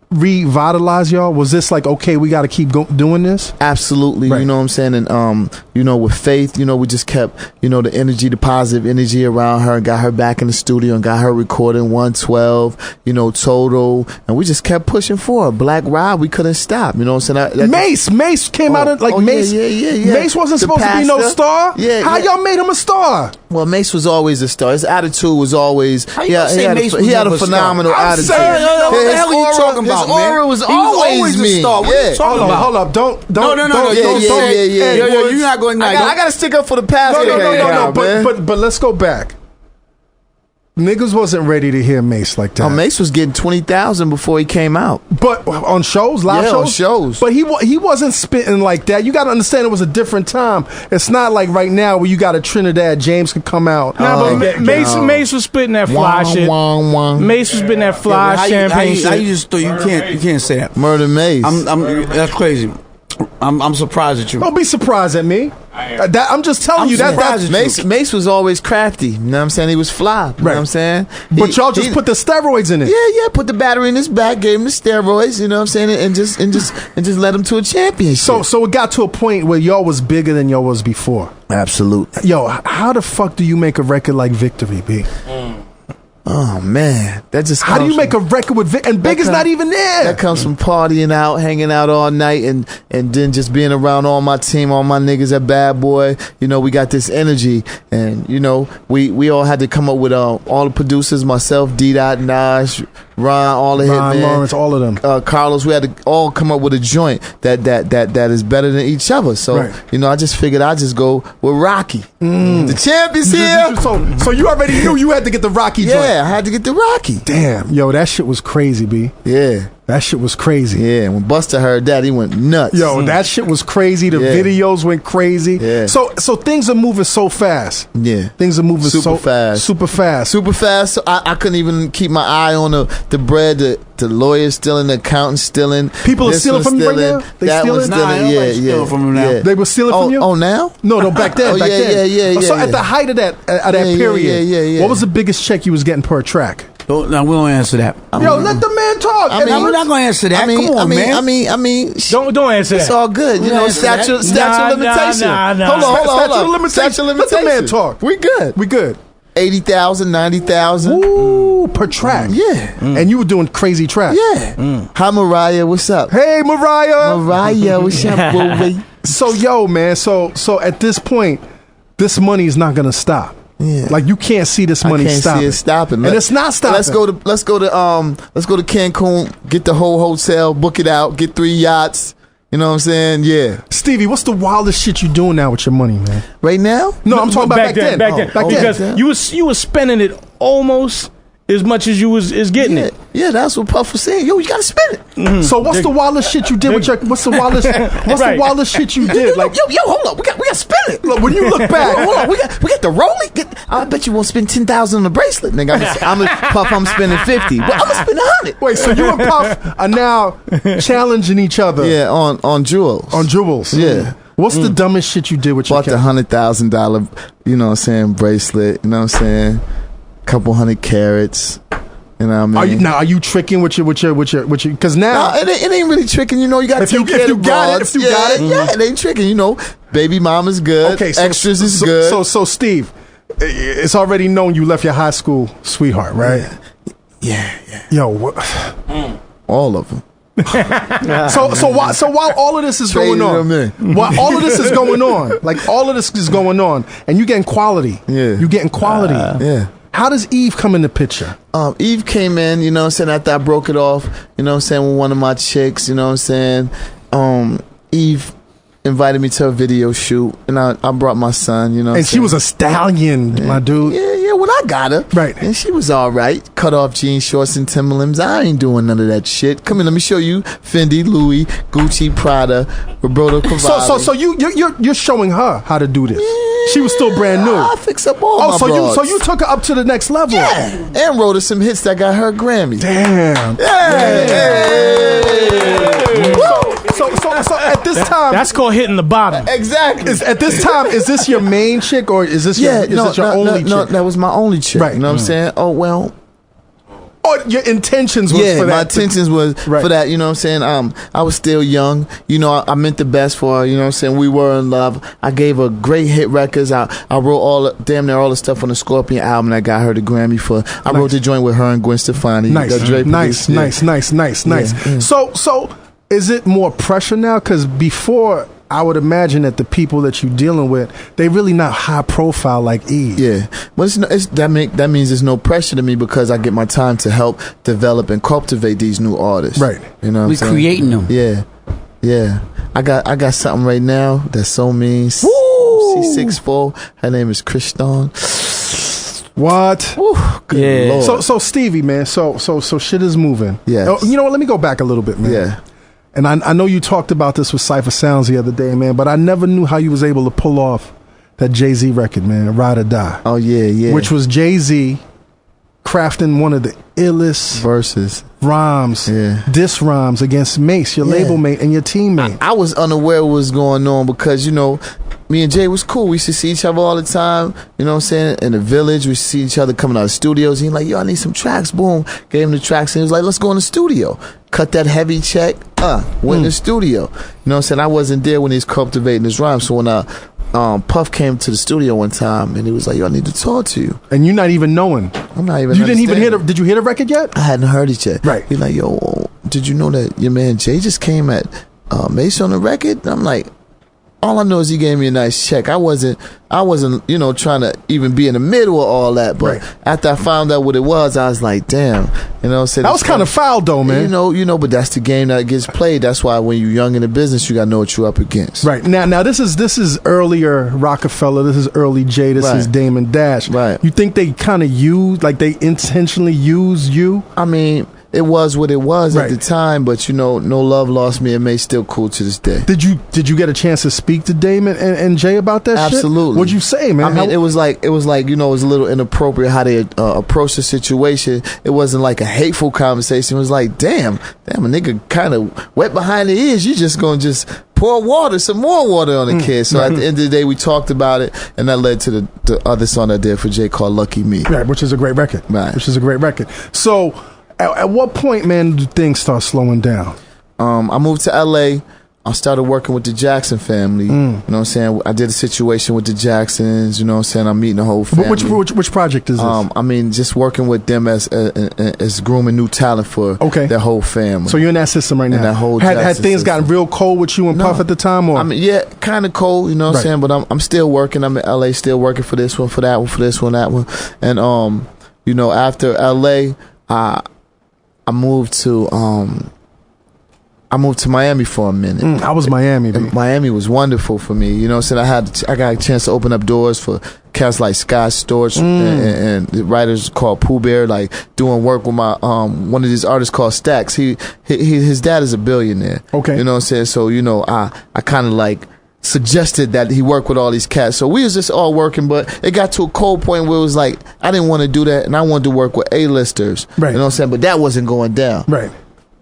revitalize y'all? Was this like, okay, we got to keep doing this? Absolutely. Right. You know what I'm saying? And you know, with Faith, you know, we just kept, you know, the positive energy around her and got her back in the studio and got her recording 112, you know, Total, and we just kept pushing forward. Black Rod, we couldn't stop. You know what I'm saying? Mace came out of Mace. Yeah. Mace wasn't supposed to be no star. Yeah. How y'all made him a star? Well, Mace was always a star. His attitude was always. He had a phenomenal attitude. What the hell are you talking about, man? His aura was always a star. What are you talking about? Hold up. Don't. No. You're not going. I gotta stick up for the past. No. But let's go back. Niggas wasn't ready to hear Mace like that. Mace was getting 20,000 before he came out. But on shows, live shows? On shows. But he wasn't spitting like that. You got to understand it was a different time. It's not like right now where you got a Trinidad James could come out. Mace was spitting that fly shit. Mace was spitting that fly champagne shit. I just thought you can't say that. Murder Mace. That's crazy. I'm surprised at you. Don't be surprised at me. I'm just telling you that Mace was always crafty. You know what I'm saying? He was fly. You know what I'm saying? But y'all just put the steroids in it. Yeah. Put the battery in his back, gave him the steroids. You know what I'm saying? And just led him to a championship. So it got to a point where y'all was bigger than y'all was before. Absolutely. Yo, how the fuck do you make a record like Victory, B? Oh man, that just how do you make a record with Vic? And Big is not even there. That comes from partying out, hanging out all night, and then just being around all my team, all my niggas at Bad Boy. You know, we got this energy, and you know, we all had to come up with all the producers, myself, D-Dot, Nash, Ron, all the Ron, Hitman, Lawrence, all of them. Carlos. We had to all come up with a joint that is better than each other. So you know, I just figured I'd just go with Rocky. The champ is here. So you already knew you had to get the Rocky joint. Yeah, I had to get the Rocky. Damn, yo, that shit was crazy, B. Yeah. That shit was crazy. Yeah, when Buster heard that, he went nuts. Yo, that shit was crazy. The videos went crazy. Yeah. So things are moving so fast. Yeah. Things are moving super fast. Super fast. Super fast. So I couldn't even keep my eye on the bread. The lawyer's stealing, the accountant's stealing. People are stealing from you right now? They stealing? Yeah. From him now. They were stealing from you? Oh, now? No, back then. Back then. Yeah. So at the height of that period, what was the biggest check you was getting per track? No, we don't answer that. Yo, let the man talk. We're not going to answer that. Come on, man. I mean, don't answer that. It's all good. You know, statute of limitation. Hold on. Statute of limitation. Let the man talk. We good. 80,000, 90,000. Ooh, per track. Yeah. And you were doing crazy tracks. Yeah. Hi, Mariah. What's up? Hey, Mariah. Mariah, what's up, boy? So, yo, man. So at this point, this money is not gonna stop. Yeah. Like you can't see this money stopping. I can't see it stopping. And it's not stopping. Let's go to Cancun, get the whole hotel, book it out, get 3 yachts. You know what I'm saying? Yeah. Stevie, what's the wildest shit you doing now with your money, man? Right now? No, I'm talking about back then. Back then. Because you was spending it almost as much as you was getting it. Yeah, that's what Puff was saying. Yo, you gotta spend it. Mm-hmm. So what's the wildest shit you did with your? What's the wildest shit you did? Like, yo, hold up, we got to spend it. Look, when you look back, hold on, we got the Rollie. I bet you won't spend 10,000 on the bracelet, nigga. I'm spending 50, but I'm gonna spend 100. Wait, so you and Puff are now challenging each other? Yeah, on jewels. On jewels. Yeah. What's the dumbest shit you did with your? Bought the $100,000, you know what I'm saying, bracelet. You know what I'm saying. Couple 100 carats, you know what I mean? Are you tricking with your? Because now it ain't really tricking. You know, you got to take care of the broads. If you got it, yeah, it ain't tricking. You know, baby mama's good. Okay, extras is good. So Steve, it's already known you left your high school sweetheart, right? Yeah. Yo, what? All of them. So while all of this is going on, and you getting quality. Yeah. You getting quality. Yeah. How does Eve come in the picture? Eve came in, you know what I'm saying, after I broke it off, you know what I'm saying, with one of my chicks, you know what I'm saying. Eve invited me to a video shoot, and I brought my son, you know what I'm saying. And she was a stallion, my dude. Yeah, when I got her. Right. And she was all right. Cut off jeans, shorts, and Timberlands. I ain't doing none of that shit. Come here, let me show you Fendi, Louis, Gucci, Prada, Roberto Cavalli. So you're showing her how to do this. Yeah, she was still brand new. I fix up all my broads. So you took her up to the next level. Yeah. And wrote her some hits that got her Grammy. Damn. So at this time, that's called hitting the bottom. Exactly. At this time, is this your main chick or is this your only chick? No, that was my only chick. Right. You know what I'm saying? Oh well. Oh, your intentions was for that. My intentions was for that, you know what I'm saying? I was still young. You know, I meant the best for her, you know what I'm saying? We were in love. I gave her great hit records. I wrote damn near all the stuff on the Scorpion album that got her the Grammy for. I wrote the joint with her and Gwen Stefani. Nice. Yeah. So is it more pressure now? Because before, I would imagine that the people that you're dealing with, they really not high profile like Eve. Yeah, but that means there's no pressure to me because I get my time to help develop and cultivate these new artists. Right. You know, we're creating them. Yeah. I got something right now that's so mean. Woo! She's 6'4". Her name is Kriston. What? Woo, good Lord. So Stevie, man. So shit is moving. Yeah. You know what? Let me go back a little bit, man. Yeah. And I know you talked about this with Cypher Sounds the other day, man, but I never knew how you was able to pull off that Jay-Z record, man, Ride or Die. Oh, yeah. Which was Jay-Z crafting one of the illest verses, rhymes, diss rhymes against Mace, your label mate and your teammate. I was unaware what was going on because, you know, me and Jay was cool. We used to see each other all the time, you know what I'm saying, in the village. We used to see each other coming out of studios. He was like, yo, I need some tracks. Boom. Gave him the tracks and he was like, let's go in the studio. Cut that heavy check. Went in the studio. You know what I'm saying? I wasn't there when he was cultivating his rhymes. So when Puff came to the studio one time and he was like, "Yo, I need to talk to you." And you're not even knowing. I'm not even. You didn't even hear. Did you hear the record yet? I hadn't heard it yet. Right. He's like, "Yo, did you know that your man Jay just came at Mace on the record?" And I'm like, all I know is he gave me a nice check. I wasn't, trying to even be in the middle of all that. But after I found out what it was, I was like, damn. You know what I'm saying? That was kind of foul though, man. But that's the game that gets played. That's why when you're young in the business, you got to know what you're up against. Right. Now this is earlier Rockefeller. This is early Jay. This is Damon Dash. Right. You think they kind of they intentionally use you? I mean, it was what it was at the time, but no love lost me. It may still cool to this day. Did you get a chance to speak to Damon and Jay about that? Absolutely. Shit? What'd you say, man? I mean, it was like it was a little inappropriate how they approached the situation. It wasn't like a hateful conversation. It was like, damn, a nigga kind of wet behind the ears. You just gonna pour some more water on the kid. So at the end of the day, we talked about it, and that led to the other song I did for Jay called "Lucky Me," right, which is a great record. Right, which is a great record. So. At what point, man, do things start slowing down? I moved to LA. I started working with the Jackson family. You know what I'm saying? I did a situation with the Jacksons. You know what I'm saying? I'm meeting the whole family. Which project is this? I mean, just working with them as grooming new talent for their whole family. So you're in that system right now. And that whole had things gotten real cold with you and Puff at the time, or? I mean, yeah, kind of cold. You know what I'm saying? But I'm still working. I'm in LA, still working for this one, for that one, for this one, that one. And after LA, I moved to Miami for a minute. I was Miami, baby. Miami was wonderful for me. You know what I'm saying? I got a chance to open up doors for cats like Scott Storch and the writers called Pooh Bear, like doing work with my one of these artists called Stax. His dad is a billionaire. Okay. You know what I'm saying? So, I kind of like suggested that he work with all these cats. So we was just all working, but it got to a cold point where it was like, I didn't want to do that, and I wanted to work with A-listers. Right. You know what I'm saying? But that wasn't going down. Right.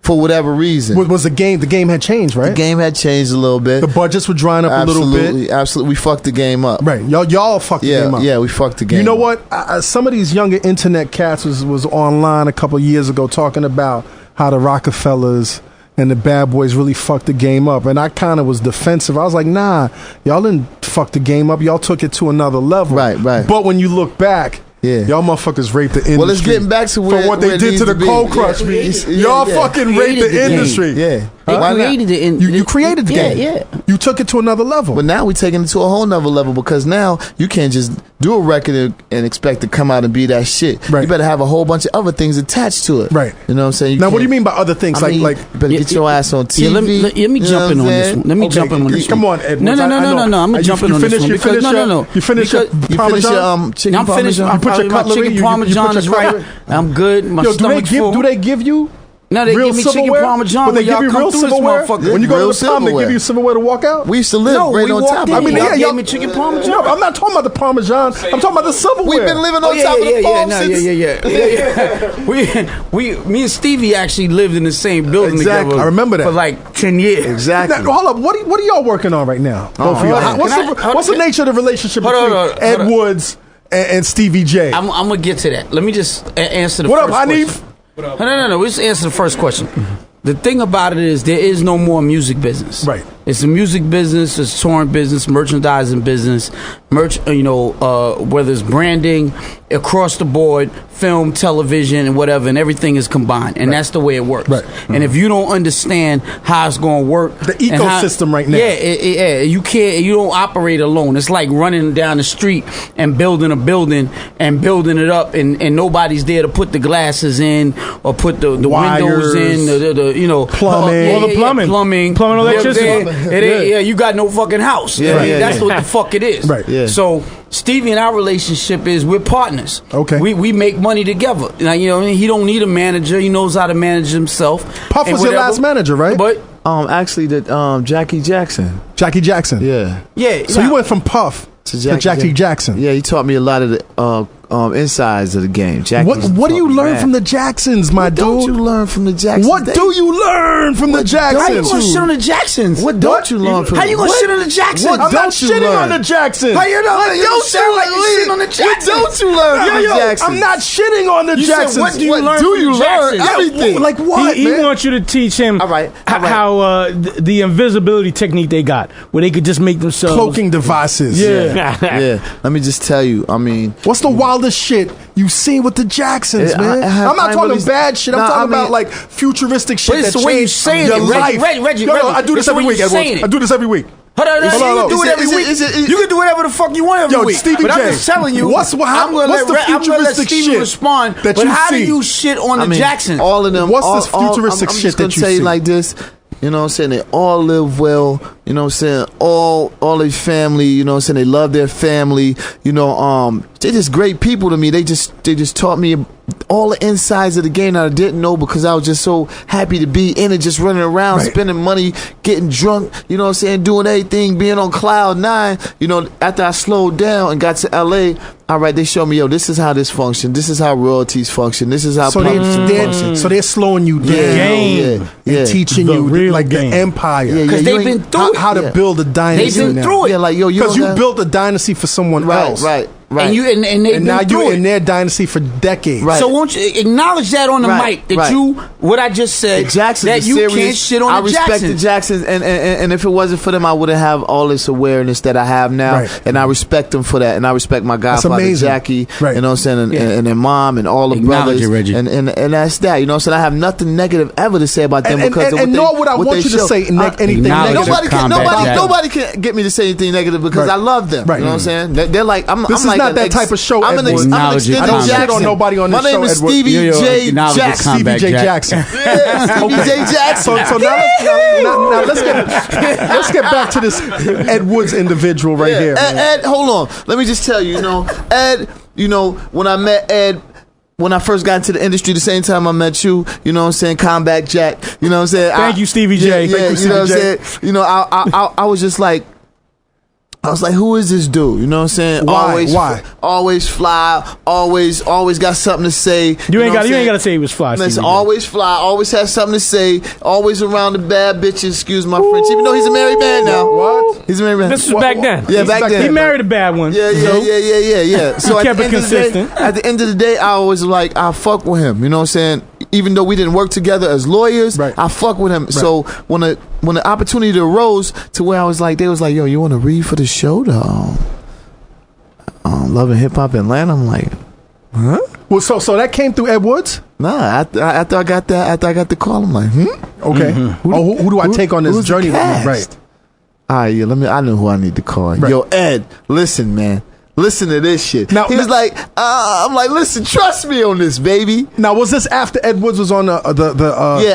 For whatever reason. Was the game had changed, right? The game had changed a little bit. The budgets were drying up a little bit. Absolutely. We fucked the game up. Right. Y'all fucked the game up. Yeah, we fucked the game up. You know what? Some of these younger internet cats was online a couple of years ago talking about how the Rockefellers and the Bad Boys really fucked the game up. And I kind of was defensive. I was like, nah, y'all didn't fuck the game up. Y'all took it to another level. Right. But when you look back, y'all motherfuckers raped the industry. Well, it's getting back to for what they did to the Cold Crush. Y'all fucking raped the industry. Yeah. They created the industry. You created the game. Yeah. You took it to another level. But now we're taking it to a whole nother level, because now you can't just do a record and expect to come out and be that shit. Right. You better have a whole bunch of other things attached to it. Right. You know what I'm saying? Now, what do you mean by other things? You better get your ass on TV. Let me jump in on this one. Let me jump in on this one. Come on, Ed. No. I'm gonna jump in on this one because no. You finish your chicken I'm finished. You put your my chicken parmesan is right. I'm good. My stomach's full. Do they give you? No, they give me chicken parmesan. But they give you real silverware. When you go to the prom, they give you silverware to walk out. We used to live right on top. I mean, y'all gave me chicken parmesan. No, I'm not talking about the parmesan. I'm talking about the silverware. We've been living on top of the phones. Me and Stevie actually lived in the same building together. I remember that for like 10 years. Exactly. Now, hold up. What are y'all working on right now? Both of y'all. What's the nature of the relationship between Ed Woods and Stevie J? I'm gonna get to that. Let me just answer the first question. What up, Hanif? No. Let's answer the first question. The thing about it is there is no more music business. Right. It's a music business, it's touring business, merchandising business, whether it's branding, across the board, film, television, and whatever, and everything is combined. And that's the way it works. Right. And if you don't understand how it's going to work, the ecosystem right now. You don't operate alone. It's like running down the street and building a building and building it up, and nobody's there to put the glasses in or put the windows in, plumbing, electricity. You got no fucking house. That's what the fuck it is. Right. Yeah. So Stevie and our relationship is we're partners. Okay. We make money together. Now, he don't need a manager. He knows how to manage himself. Puff was your last manager, right? But actually, Jackie Jackson. Jackie Jackson. Yeah. Yeah. So you went from Puff to Jackie Jackson. Yeah, he taught me a lot of the insides of the game. Jackie's What do you talking learn mad. from the Jacksons, my dude? Don't you learn from the Jacksons? What do you learn from the How you Jacksons? gonna shit on the Jacksons? What don't you learn from? How you gonna shit on the Jacksons? What I'm not don't you shitting learn? on the Jacksons. How you know? What You don't sound like you you shitting on the Jacksons. What don't you learn from the Jacksons? I'm not shitting on the You said, Jacksons. what do you learn What from do you the learn? Jacksons? Everything. Like what, He man? wants you to teach him All right. how the invisibility technique they got, where they could just make themselves Cloaking devices. Yeah. Yeah, let me just tell you. I mean, What's the wildest shit you seen with the Jacksons, Yeah, man? I have- I'm not I talking really- bad shit. I'm Nah, talking I mean- about like futuristic shit But it's that the way you changed saying your it, life. Reggie, Yo, I do it's this the every way week, you Edwards. saying it. I do this every week. Hold on, Hold on, you hold can do on. it every week. You can do whatever the fuck you want every Yo, week. Stevie but J, I'm just telling you. what's the I'm gonna let futuristic Stevie shit respond. that But you how do see? you shit on the Jacksons? all of them. What's this futuristic I'm shit just gonna that you tell see? you like this. You know what I'm saying? They all live well. You know what I'm saying? All their family. You know what I'm saying? They love their family. You know, they're just great people to me. They just taught me all the insides of the game that I didn't know because I was just so happy to be in it, just running around, spending money, getting drunk. You know what I'm saying? Doing everything, being on cloud 9. You know, after I slowed down and got to LA. All right, they showed me, yo, this is how this functions. This is how royalties function. This is how publishing functions. So they're slowing you down. Game. And teaching The you real like game. the empire. Yeah, Because you they've ain't- been through it. How to build a dynasty. They've been now. through it. Yeah, like yo, Because you know built a dynasty for someone else. Right. And you and they've And been now through you're it. in their dynasty for decades. Right. So won't you acknowledge that on the Right, mic that right. you what I just said The Jacksons that are you serious. can't shit on I the respect Jacksons. the Jacksons, and if it wasn't for them, I wouldn't have all this awareness that I have now. Right. And I respect them for that, and I respect my godfather amazing. Jackie. Right. You know what I'm saying, and their mom and all the Acknowledge brothers. it, Reggie. And that's that. You know what I'm saying. I have nothing negative ever to say about them because of what and they, nor would I what want they you to show. say anything Acknowledge negative. Nobody can get me to say anything negative because Right. I love them. Right. You know what I'm saying. They're like I'm. This I'm is like not that type of show, I'm an Edward. Acknowledge it. I extended don't shit Jackson. on nobody on My this name show, is Edward. Stevie J. acknowledge it, Jackson. Stevie J. Jackson. Yeah, Stevie J. Jackson. So now let's get back to this Ed Woods individual right here. man. Ed, hold on. Let me just tell you, Ed, when I met Ed, when I first got into the industry, the same time I met you, you know what I'm saying, Combat Jack, you know what I'm saying? Thank you, Stevie J. Yeah, Thank you, you know what Stevie I'm saying? I was just like, who is this dude? You know what I'm saying? Why? Always fly, always got something to say. You ain't know what I'm got saying? to say he was fly. Listen, Stevie J. always fly, always has something to say, always around the bad bitches, excuse my French, even though he's a married man now. What? He's a married man. This was back then. Yeah, back then. He married a bad one. Yeah. So kept it consistent. At the end of the day, I always like I fuck with him. You know what I'm saying? Even though we didn't work together as lawyers, Right. I fuck with him. Right. So when the opportunity arose to where I was like, they was like, yo, you want to read for the show, though? Love and Hip Hop Atlanta. I'm like, huh? Well, so that came through Ed Woods. Nah. After I got the call, I'm like, Okay. Who do I take on this who's the journey with me? cast? Right. All right, yeah. I know who I need to call. Right. Yo, Ed, listen, man. Listen to this shit. Now- He was like, I'm like, listen, trust me on this, baby. Now, was this after Ed Woods was on the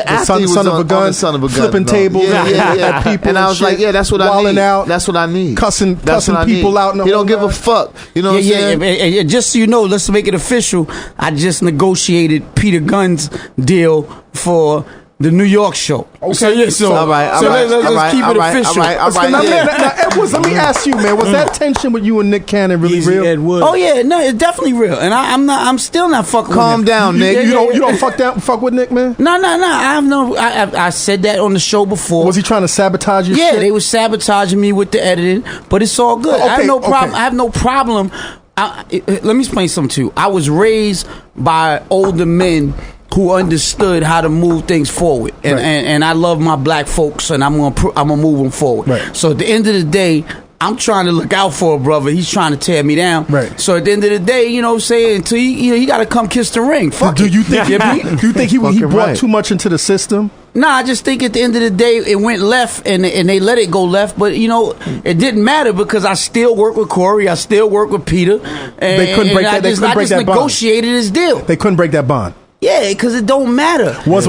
After he was son of on a gun, the Son of a Gun, flipping bro. tables, Yeah. people, And I was shit, like, yeah, that's what I wilding need. out, That's what I need. cussing That's what I people need. out. In the He whole don't give a nine. fuck. You know what I'm saying? Yeah. Just so you know, let's make it official. I just negotiated Peter Gunn's deal for the New York show. Okay. So All right. let's keep it official. All right. Now, Yeah. now, Ed Woods, let me ask you, man, was that tension with you and Nick Cannon really Easy real? Ed Wood. Oh yeah, no, it's definitely real, and I'm still not fucking. Calm with him. down, Nick. You don't fuck with Nick, man? No. I have no. I said that on the show before. Was he trying to sabotage your Yeah, shit? they were sabotaging me with the editing, but it's all good. I have Okay, no problem. okay. I have no problem. Let me explain something to you. I was raised by older men who understood how to move things forward, and Right. and I love my black folks, and I'm gonna move them forward. Right. So at the end of the day, I'm trying to look out for a brother. He's trying to tear me down. Right. So at the end of the day, you know what I'm saying? Until he got to come kiss the ring. Fuck Do it. you think he Fucking brought right. too much into the system? Nah, I just think at the end of the day it went left and they let it go left, but you know it didn't matter because I still work with Corey, I still work with Peter. And, They couldn't break that. They couldn't break that bond. negotiated his deal. They couldn't break that bond. Yeah, because it don't matter. Was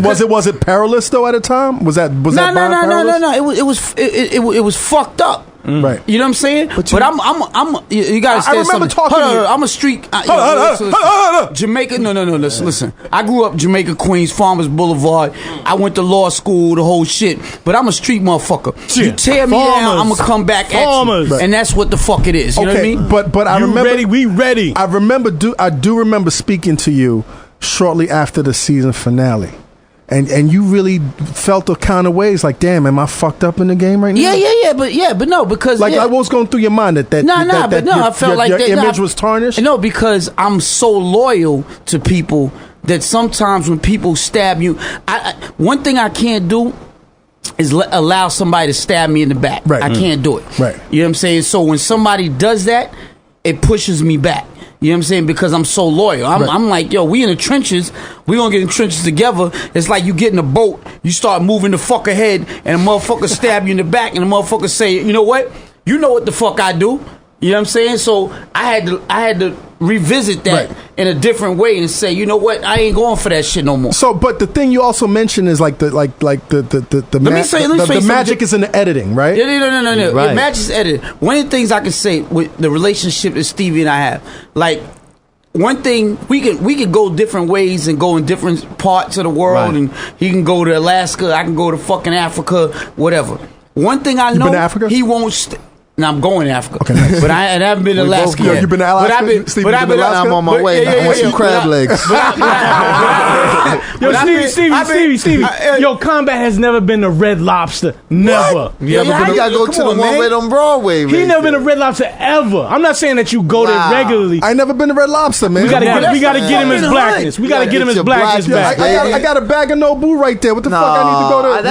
it perilous though at the time? Was that bond perilous? No. It was fucked up. Right. You know what I'm saying? But I'm you gotta I remember talking to you. I'm a street. Hold on. Jamaica. No. Listen. I grew up Jamaica, Queens, Farmers Boulevard. I went to law school, the whole shit. But I'm a street motherfucker. Shit. You tear me down, I'm gonna come back at you. And that's what the fuck it is. You know what I mean? But I remember. Ready? We ready. I do remember speaking to you shortly after the season finale. And you really felt the kind of ways like, damn, am I fucked up in the game right now? But no, because like what was going through your mind that I felt like your that, image was tarnished. No, because I'm so loyal to people that sometimes when people stab you, one thing I can't do is allow somebody to stab me in the back. Right. I can't do it. Right. You know what I'm saying? So when somebody does that, it pushes me back. You know what I'm saying? Because I'm so loyal. I'm like, yo, we in the trenches. We gonna get in the trenches together. It's like you get in a boat. You start moving the fuck ahead, and a motherfucker stab you in the back, and the motherfucker say, you know what? You know what the fuck I do. You know what I'm saying? So I had to revisit that in a different way and say, you know what? I ain't going for that shit no more. So, but the thing you also mentioned is like the magic is in the editing, right? No. Right. The magic is editing. One of the things I can say with the relationship that Stevie and I have, like, one thing we could go different ways and go in different parts of the world, and he can go to Alaska, I can go to fucking Africa, whatever. One thing I know, been to Africa? He won't. Now I'm going to Africa, okay, nice. but I haven't been to Alaska yet. You've been to Alaska? I'm on my way. I want some crab legs. Stevie. Yo, Combat has never been to Red Lobster. Never. You gotta go to the one right on Broadway. He never been to Red Lobster ever. I'm not saying that you go there regularly. I never been to Red Lobster, man. We gotta get him his blackness. We gotta get him his blackness back. I got a bag of Nobu right there. What the fuck I need to go to?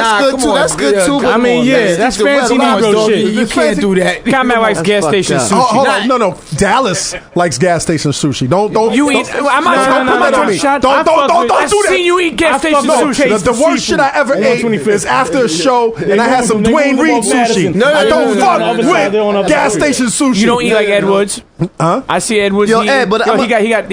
That's good too. I mean, that's fancy Negro shit. You can't do that. Combat likes gas station sushi. Hold on, no. Dallas likes gas station sushi. Don't you eat? I'm not don't do that. I've seen you eat gas station sushi. The worst shit I ever ate is after a show and I had some Dwayne Reed sushi. I don't fuck with gas station sushi. You don't eat like Ed Woods? Huh? I see Ed Woods. Yo, Ed, but he got.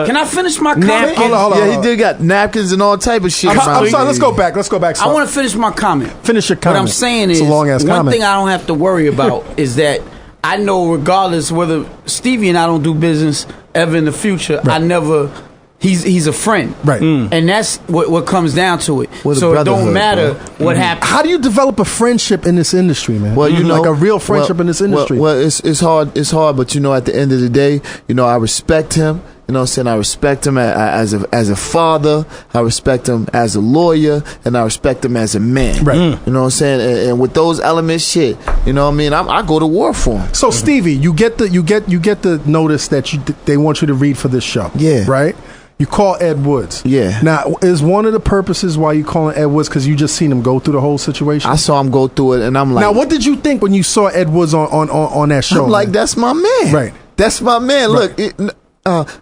Can I finish my comment? Hold on. Yeah, he did got napkins and all type of shit. I'm sorry. Let's go back. I want to finish my comment. Finish your comment. What I'm saying is, it's a long ass one comment. thing I don't have to worry about is that I know regardless whether Stevie and I don't do business ever in the future, I never. He's a friend, right? And that's what comes down to it. So it don't matter what happens. How do you develop a friendship in this industry, man? Well, you know, like a real friendship in this industry. Well, it's hard. It's hard, but you know, at the end of the day, you know, I respect him. You know what I'm saying? I respect him as a father. I respect him as a lawyer, and I respect him as a man. Right. You know what I'm saying? And with those elements, shit. You know what I mean? I go to war for him. So Stevie, you get the notice that they want you to read for this show. Yeah. Right. You call Ed Woods. Yeah. Now, is one of the purposes why you calling Ed Woods because you just seen him go through the whole situation? I saw him go through it, and I'm like, now, what did you think when you saw Ed Woods on that show? I'm like, that's my man. Right. That's my man. Right. Look,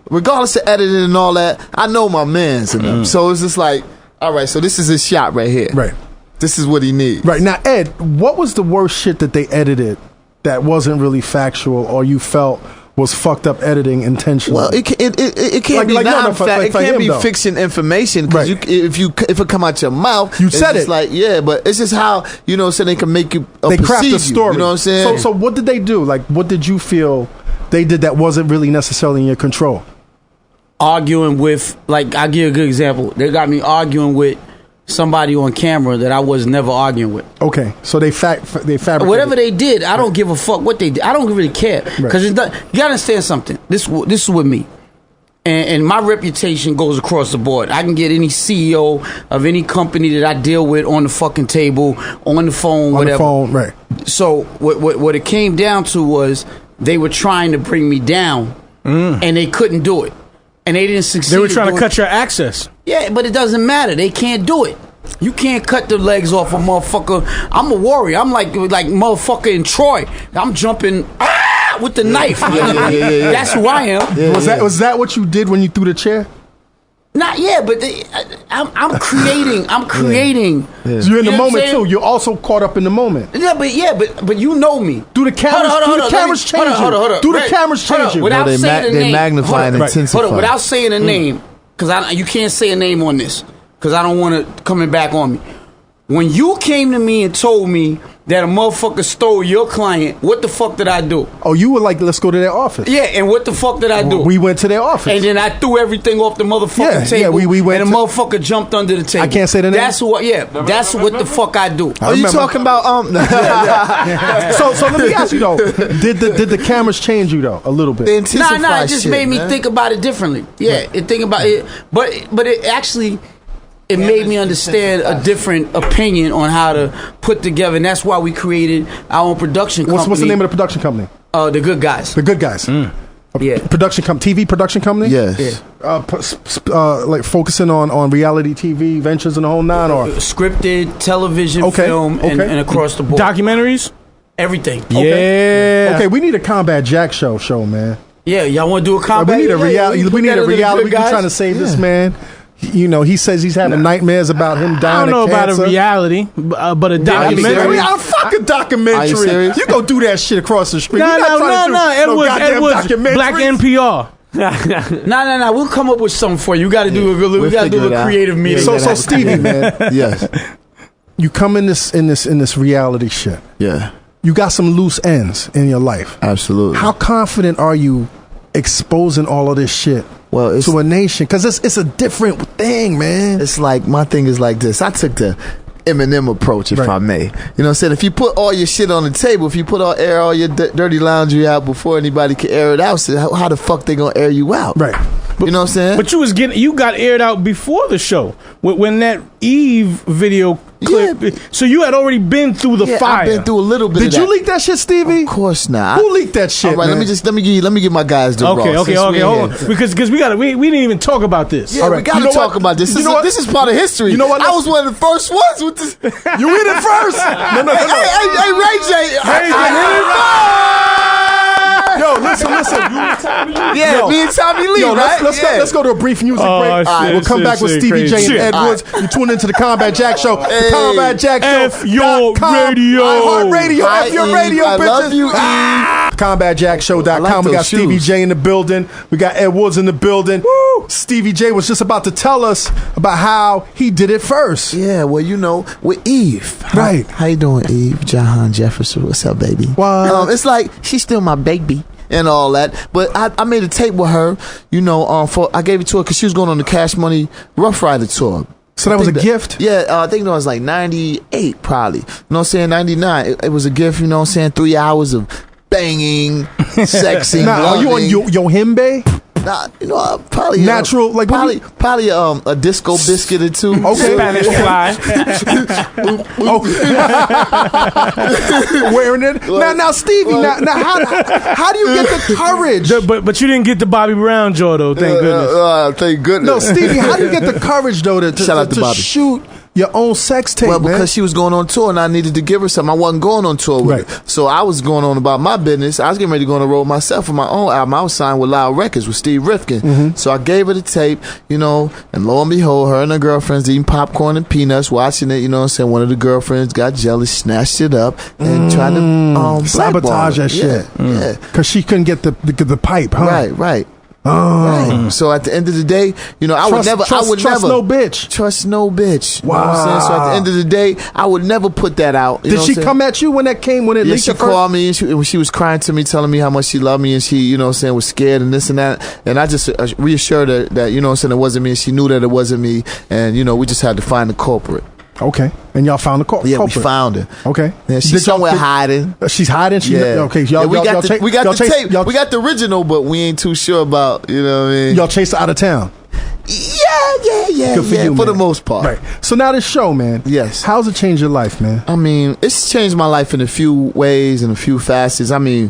regardless of editing and all that, I know my man's in them. So it's just like, all right, so this is his shot right here. Right. This is what he needs. Right. Now, Ed, what was the worst shit that they edited that wasn't really factual or you felt was fucked up editing intentionally? Well, it can't be non-fact. It can't be fiction information because if it come out your mouth, you said it. Like, yeah, but it's just how, you know, so they can make you they craft the story. You know what I'm saying? So what did they do? Like, what did you feel they did that wasn't really necessarily in your control? Arguing with, like, I'll give you a good example. They got me arguing with somebody on camera that I was never arguing with. Okay, so they fabricated. Whatever they did, I don't give a fuck what they did. I don't really care because you gotta understand something. This is with me, and my reputation goes across the board. I can get any CEO of any company that I deal with on the fucking table, on the phone, whatever. On the phone, right? So what it came down to was they were trying to bring me down, and they couldn't do it. And they didn't succeed. They were trying to cut your access. Yeah, but it doesn't matter. They can't do it. You can't cut the legs off a motherfucker. I'm a warrior. I'm like motherfucker in Troy. I'm jumping with the knife. Yeah. That's who I am. Yeah, was that what you did when you threw the chair? Not yet, but I'm creating. I'm creating. Yeah. So you're in the moment too. You're also caught up in the moment. Yeah, but you know me. Do the cameras change you? Do the cameras change you? Without saying the name. They magnify and intensify. Hold on, without saying a name, because you can't say a name on this, because I don't want it coming back on me. When you came to me and told me that a motherfucker stole your client, what the fuck did I do? Oh, you were like, let's go to their office. Yeah, and what the fuck did I do? We went to their office. And then I threw everything off the motherfucking table. We went and the motherfucker jumped under the table. I can't say the name. That's what. Yeah, that's what the fuck I do. Are you talking about So let me ask you though, did the cameras change you though a little bit? Nah, it just made me think about it differently. Yeah, it think about it, but it actually. It made me understand a different opinion on how to put together, and that's why we created our own production company. What's the name of the production company? The Good Guys. The Good Guys. Yeah. TV production company? Yes. Yeah. Like focusing on reality TV ventures and the whole nine, or scripted, television, film, and across the board. Documentaries? Everything. Yeah. Okay, we need a Combat Jack show, man. Yeah, y'all want to do a combat? We need a reality. We need a reality. We're trying to save this man. You know, he says he's having nightmares about him dying. I don't know of about cancer. a reality, but a documentary. Fuck a documentary. Are you serious? You go do that shit across the street. No. Edwards, Black NPR. Nah. We'll come up with something for you. We got to do a creative meeting. So Stevie, man. Yes. You come in this reality shit. Yeah. You got some loose ends in your life. Absolutely. How confident are you exposing all of this shit? Well, it's, to a nation, because it's a different thing, man. It's like, my thing is like this. I took the Eminem approach, if I may. You know what I'm saying? If you put all your shit on the table, if you air all your dirty laundry out before anybody can air it out, so how the fuck they gonna air you out? Right. You know what I'm saying? But you got aired out before the show when that Eve video clip. Yeah. So you had already been through the fire. I've been through a little bit. Did you leak that shit, Stevie? Of course not. Who leaked that shit? All right, man? let me give my guys the Okay, hold on, because we didn't even talk about this. Yeah, we gotta talk about this. This is part of history. You know what? I was one of the first ones with this. You in it first? No. Hey, Ray J. I hit it first. Yo, listen. Me and Tommy Lee, right? Let's go to a brief music break. All right, we'll come back with Stevie J and Ed Woods. You tune into the Combat Jack Show. The Combat Jack Show. F your radio. iHeartRadio. F your radio, bitches. I love you, CombatJackShow.com. We got Stevie J in the building. We got Ed Woods in the building. Woo! Stevie J was just about to tell us about how he did it first. Yeah, well, you know, with Eve. Right. How you doing, Eve? Jahan Jefferson. What's up, baby? What? It's like, she's still my baby and all that. But I made a tape with her, you know, I gave it to her because she was going on the Cash Money Rough Rider tour. So that was a gift? Yeah, I think it was like 98 probably. You know what I'm saying? 99. It was a gift, you know what I'm saying? 3 hours of banging, sexing, are you on Yohimbe? Nah, you know, probably natural, like probably a disco biscuit or two. Okay, Spanish fly. Wearing it now, Stevie. Now, how do you get the courage? But you didn't get the Bobby Brown jaw though. Thank goodness. Thank goodness. No, Stevie. How do you get the courage though to shoot your own sex tape? Well, because she was going on tour and I needed to give her something. I wasn't going on tour with her. So I was going on about my business. I was getting ready to go on the road myself for my own album. I was signed with Loud Records with Steve Rifkin. Mm-hmm. So I gave her the tape, you know, and lo and behold, her and her girlfriends eating popcorn and peanuts, watching it, you know what I'm saying? One of the girlfriends got jealous, snatched it up, and tried to sabotage that shit. Yeah. Because she couldn't get the pipe, huh? Right. Right. So at the end of the day, you know, I would never trust no bitch. Trust no bitch. Wow. You know what I'm saying? So at the end of the day, I would never put that out. Did she come at you when it leaked? She called me and she was crying to me, telling me how much she loved me, and she, you know what I'm saying, was scared and this and that. And I just reassured her that, you know what I'm saying, it wasn't me, and she knew that it wasn't me, and, you know, we just had to find the culprit. Okay, and y'all found the culprit. Yeah, we found her. Okay, yeah, she's somewhere hiding. She's hiding. Okay, we got the tape. We got the original, but we ain't too sure about. You know what I mean? Y'all chased her out of town. Yeah. Good for you, for the most part. Right. So now this show, man. Yes. How's it changed your life, man? I mean, it's changed my life in a few ways and a few facets. I mean,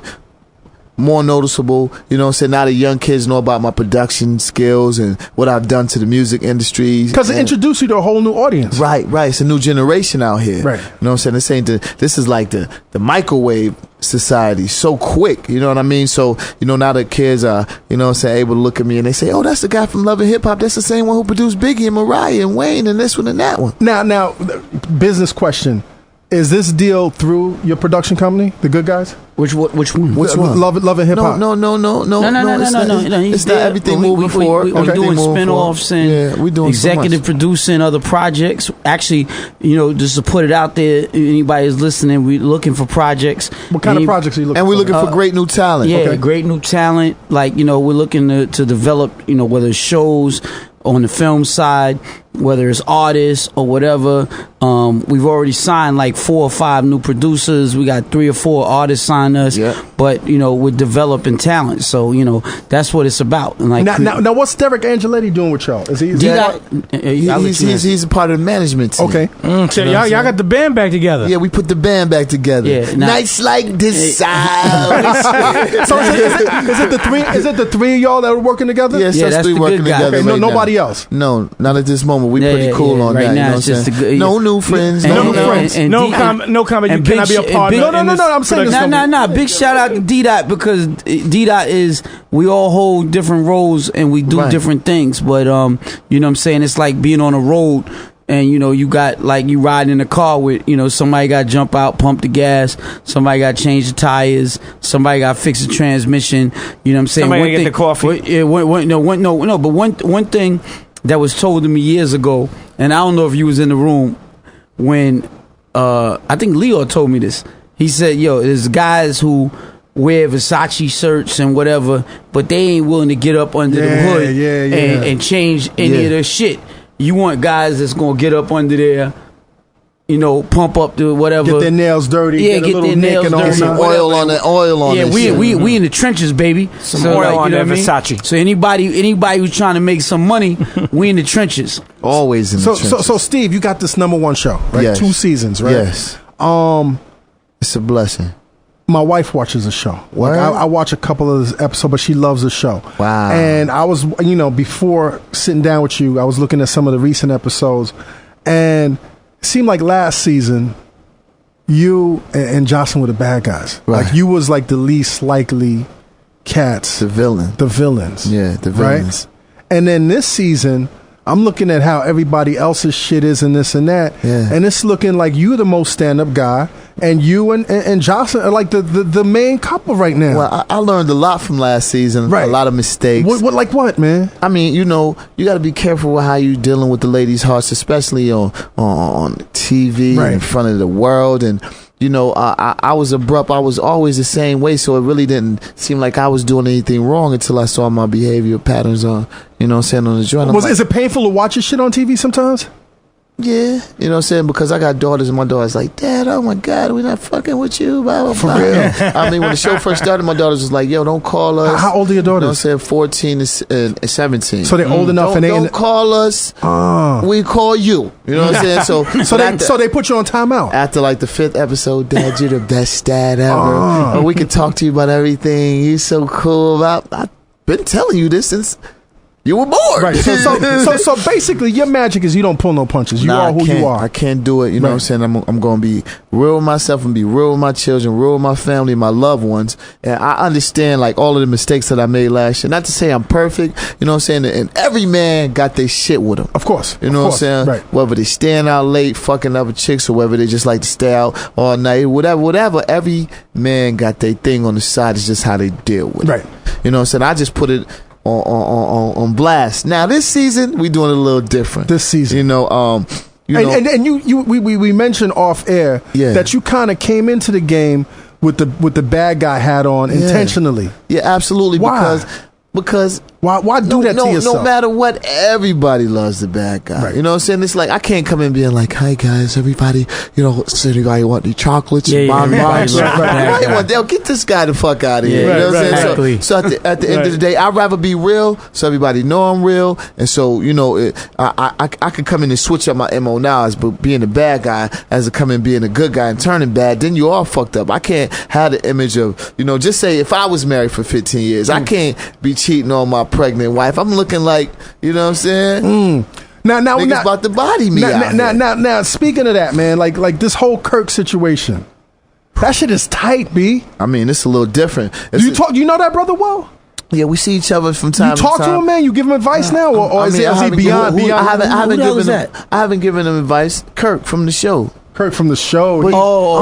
more noticeable, you know what I'm saying? Now the young kids know about my production skills and what I've done to the music industry. Because it introduced you to a whole new audience. Right. It's a new generation out here. Right. You know what I'm saying? This is like the microwave society, so quick, you know what I mean? So, you know, now the kids are, you know what I'm saying, able to look at me and they say, oh, that's the guy from Love and Hip Hop. That's the same one who produced Biggie and Mariah and Wayne and this one and that one. Now, business question. Is this deal through your production company, The Good Guys? Which one? Which one? Love and Hip Hop. No. It's not everything moving forward. We're doing spinoffs and we doing executive producing other projects. Actually, just to put it out there, anybody who's listening, we're looking for projects. What kind of projects are you looking for? And we're looking for great new talent. Yeah, great new talent. Like, we're looking to develop, whether it's shows on the film side, whether it's artists or whatever. We've already signed like 4 or 5 new producers. We got 3 or 4 artists sign us. Yeah. But we're developing talent, so that's what it's about. And like now, what's Derek Angeletti doing with y'all? Is he? He's a part of the management team. Okay. So y'all got the band back together. Yeah, we put the band back together. Yeah, nights like this. So is it the 3 of y'all that are working together? Yes, Yeah, that's the 3 working good guy. together. Okay, right nobody now. else. No, not at this moment. We pretty cool on right that. now, You know it's what I'm just saying? No new friends. No No new friends. No comment. You cannot be a partner. No. I'm saying No. Big shout out to D-Dot, because D-Dot is, we all hold different roles and we do different things. But, you know what I'm saying? It's like being on a road and, you got, like, you ride in a car with, somebody got to jump out, pump the gas. Somebody got to change the tires. Somebody got to fix the transmission. You know what I'm saying? Somebody got to get the coffee. But one thing that was told to me years ago, and I don't know if you was in the room when, I think Leo told me this. He said, there's guys who wear Versace shirts and whatever, but they ain't willing to get up under the hood and change any of their shit. You want guys that's going to get up under there, pump up the whatever. Get their nails dirty. Yeah, get their nails dirty. Some oil on it. Yeah, we in the trenches, baby. Some oil on that Versace. So anybody who's trying to make some money, we in the trenches. Always in the trenches. So Steve, you got this #1 show, right? Yes. 2 seasons, right? Yes. It's a blessing. My wife watches the show. Like, I watch a couple of this episode, but she loves the show. Wow. And I was, before sitting down with you, I was looking at some of the recent episodes, and it seemed like last season, you and Jocelyn were the bad guys. Right. Like, you was like the least likely cats. The villains. Yeah, the villains. Right? And then this season, I'm looking at how everybody else's shit is and this and that. Yeah. And it's looking like you the most stand-up guy, and you and Jocelyn are like the main couple right now. Well, I learned a lot from last season. Right. A lot of mistakes. What, man? I mean, you got to be careful with how you dealing with the ladies' hearts, especially on TV in front of the world. And I was abrupt. I was always the same way, so it really didn't seem like I was doing anything wrong until I saw my behavioral patterns on, on the joint. Is it painful to watch your shit on TV sometimes? Yeah, because I got daughters, and my daughter's like, Dad, oh my God, we're not fucking with you, blah, blah, blah. For real? I mean, when the show first started, my daughters was like, yo, don't call us. How old are your daughters? 14 and 17. So they're old enough, don't call us. We call you. You know what I'm saying? So they put you on timeout. After like the 5th episode, Dad, you're the best dad ever. We can talk to you about everything. You're so cool. I've been telling you this since you were born. Right. So basically, your magic is you don't pull no punches. You are who you are. I can't do it. You know what I'm saying? I'm going to be real with myself and be real with my children, real with my family, my loved ones. And I understand like all of the mistakes that I made last year. Not to say I'm perfect. You know what I'm saying? And every man got their shit with them. Of course. You know what I'm saying? Right. Whether they staying out late, fucking other chicks, or whether they just like to stay out all night, whatever. Every man got their thing on the side. It's just how they deal with it. Right. You know what I'm saying? I just put it on blast. Now this season we doing it a little different. This season, and we mentioned off air that you kind of came into the game with the bad guy hat on intentionally. Yeah, absolutely. Why? Because why do that to yourself? No matter what, everybody loves the bad guy. Right. You know what I'm saying? It's like I can't come in being like, "Hi guys, everybody. Does anybody want any chocolates?" They'll get this guy the fuck out of here. Yeah, you know what I'm saying? Exactly. So at the end of the day, I'd rather be real, so everybody know I'm real, and so I can come in and switch up my MO now as being a bad guy as to come in being a good guy and turning bad. Then you all fucked up. I can't have the image of just say if I was married for 15 years, I can't be cheating on my pregnant wife. I'm looking like, you know what I'm saying? Now, niggas about to body me now, speaking of that, man, like this whole Kirk situation, that shit is tight, B. I mean, it's a little different. You know that brother well? Yeah, we see each other from time to time. You talk to him, man? You give him advice now? Or is he beyond? I haven't given him advice. Kirk from the show. Kirk from the show. But,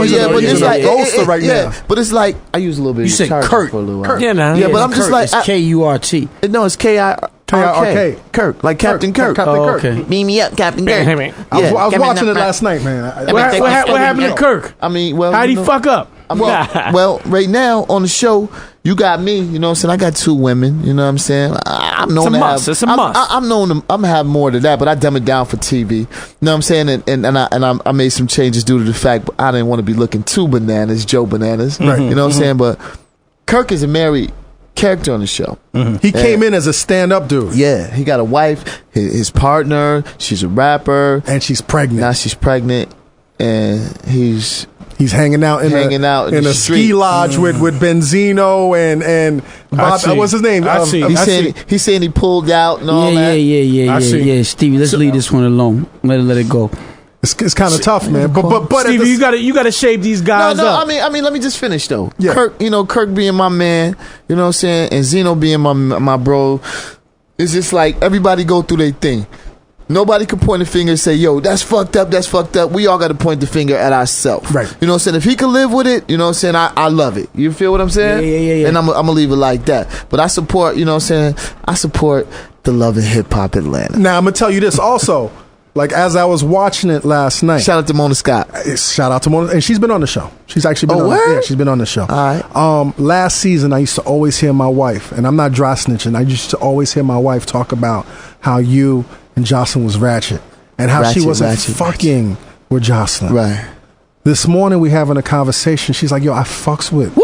he's it's a like ghoster right now. But it's like I use a little bit. You said Kirk. For a little while. Kirk. Yeah, nah, yeah, but I'm just like it's K-U-R-T. No, it's K-I-R-K. Kirk, like Captain Kirk. Captain Kirk. Okay. Beam me up, Captain Kirk. I was watching it last night, man. What happened to Kirk? I mean, well, How'd he fuck up? Well, right now on the show, you got me. You know what I'm saying? I got 2 women. You know what I'm saying? I'm known to have. It's a must. I'm known to. I'm have more than that, but I dumb it down for TV. You know what I'm saying? And I made some changes due to the fact I didn't want to be looking too bananas, Joe Bananas. Right. You know what I'm saying? But Kirk is a married character on the show. He came in as a stand-up dude. Yeah, he got a wife, his partner. She's a rapper, and she's pregnant. Now she's pregnant, and he's hanging out in a ski lodge with Benzino and Bob. What's his name? He's saying he pulled out and all that. Yeah. Stevie, let's leave this one alone. Let it go. It's kind of tough, man. But Stevie, you got to shape these guys up. I mean, let me just finish though. Yeah. Kirk being my man, you know what I'm saying, and Zeno being my bro. It's just like everybody go through their thing. Nobody can point a finger and say, yo, that's fucked up, that's fucked up. We all got to point the finger at ourselves. Right. You know what I'm saying? If he can live with it, you know what I'm saying, I love it. You feel what I'm saying? Yeah. And I'm going to leave it like that. But I support, you know what I'm saying, I support the love of hip-hop Atlanta. Now, I'm going to tell you this also. Like, as I was watching it last night. Shout out to Mona Scott. Shout out to Mona. And she's been on the show. She's actually been she's been on the show. All right. Last season, I used to always hear my wife, and I'm not dry snitching, I used to always hear my wife talk about how you and Jocelyn was ratchet. And how she wasn't fucking with Jocelyn. Right. This morning, we having a conversation. She's like, yo, I fucks with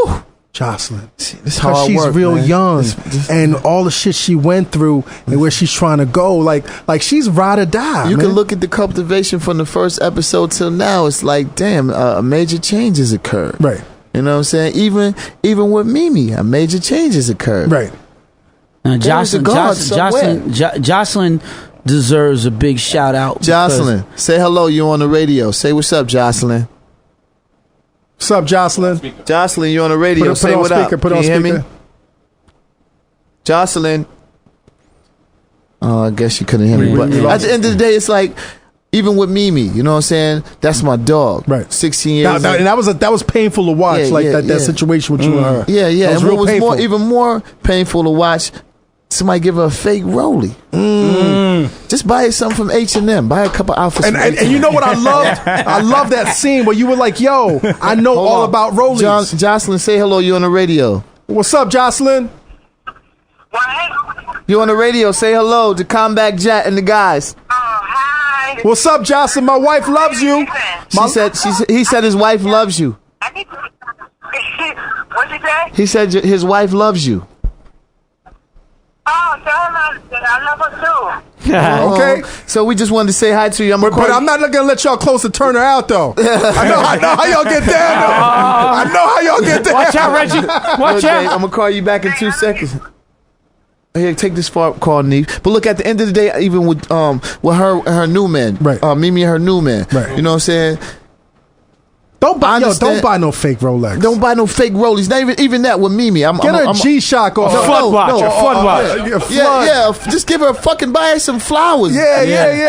Jocelyn. Because she's real young. And all the shit she went through and where she's trying to go. Like she's ride or die. You man. can look at the cultivation from the first episode till now. It's like, damn, a major change has occurred. Right. You know what I'm saying? Even with Mimi, a major change has occurred. Right. Now, Jocelyn deserves a big shout out. Jocelyn, say hello. You on the radio. Say what's up, Jocelyn. What's up, Jocelyn? Jocelyn, you on the radio. Say what up. Put on speaker. Me? Jocelyn. Oh, I guess you couldn't hear me. But at the end of the day, it's like, even with Mimi, you know what I'm saying? That's my dog. Right. 16 years. And that was painful to watch. That situation with you and her. Yeah. And what was even more painful to watch, somebody give her a fake rollie. Just buy her something from H&M. Buy a couple outfits. And you know what I loved? I love that scene where you were like, yo, I know all about rollies. Jocelyn, say hello. You on the radio. What's up, Jocelyn? You on the radio. Say hello to Combat Jet and the guys. Hi. What's up, Jocelyn? My wife loves you. He said his wife loves you. What'd you say? He said his wife loves you. Oh, tell him I love her too. Okay. So we just wanted to say hi to you. But I'm not going to let y'all close the Turner out, though. I know how y'all get down, though. I know how y'all get down. Watch out, Reggie. Watch out. I'm going to call you back in 2 seconds. Here, take this call, Neve. But look, at the end of the day, even with her new man, right? Mimi and her new man, right? You know what I'm saying? Don't buy no fake Rolex. Don't buy no fake Rollies. Not even that with Mimi. Get her a G-Shock or a flood watch. Yeah. Just give her a fucking, buy her some flowers. Yeah.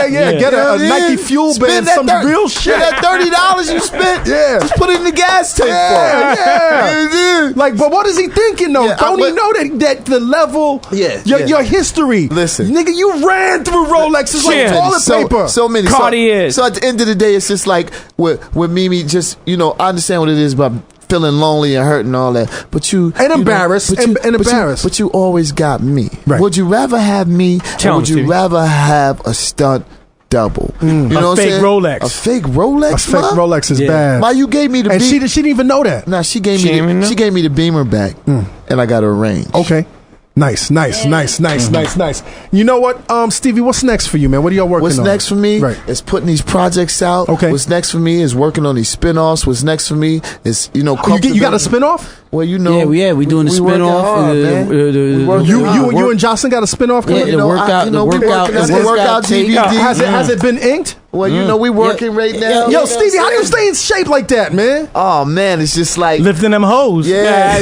Get her a Nike Fuel Band, some real shit. That $30 you spent. Yeah. Just put it in the gas tank. Yeah. Like, but what is he thinking though? Don't he know that the level? Yeah. Your history. Listen, nigga, you ran through Rolexes like toilet paper. So many. Cartiers. So at the end of the day, it's just like with Mimi, just. You know, I understand what it is about feeling lonely and hurt and all that, but embarrassed. But you always got me. Right. Would you rather have me, or would you rather have a stunt double? You know a fake Rolex. A fake Rolex. A fake Rolex is bad. Why you gave me the? And she didn't even know that. Nah, she gave me the Beamer back, and I got her range. Okay. Nice. You know what, Stevie? What's next for you, man? What are y'all working on? What's next for me is putting these projects out. Okay. What's next for me is working on these spinoffs. What's next for me is you got a spinoff? Well, you know, we doing the spinoff. You and Jocelyn got a spinoff coming. The workout DVD. Has it been inked? Well, you know, we working right now. Yo, Stevie, how you stay in shape like that, man? Oh man, it's just like lifting them hoes. Yeah.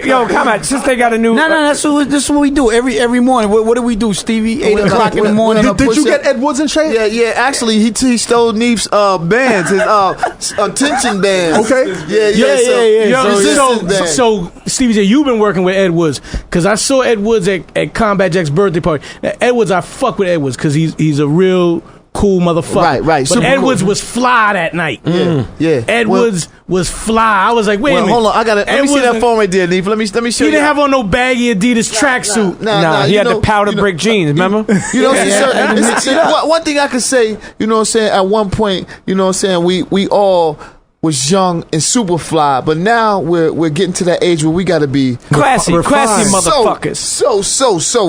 Yo, come on. Since they got a new. No, this is what we do every morning. What do we do, Stevie? 8 o'clock in the morning. Did you get Ed Woods in shape? Yeah. Actually, he stole Neef's bands, his tension bands. Okay. Yeah. So Stevie J, you've been working with Ed Woods because I saw Ed Woods at Combat Jack's birthday party. Now, Ed Woods, I fuck with Ed Woods because he's a real cool motherfucker. Right. But Ed Woods was fly that night. Yeah. Ed Woods was fly. I was like, wait a minute. Hold on. Let me see that phone right there, Neef. Let me show you. He didn't have on no baggy Adidas tracksuit. Nah, he had the powder brick jeans, remember? One thing I could say, you know what I'm saying, at one point, you know what I'm saying, we all was young and super fly, but now we're getting to that age where we got to be classy motherfuckers. So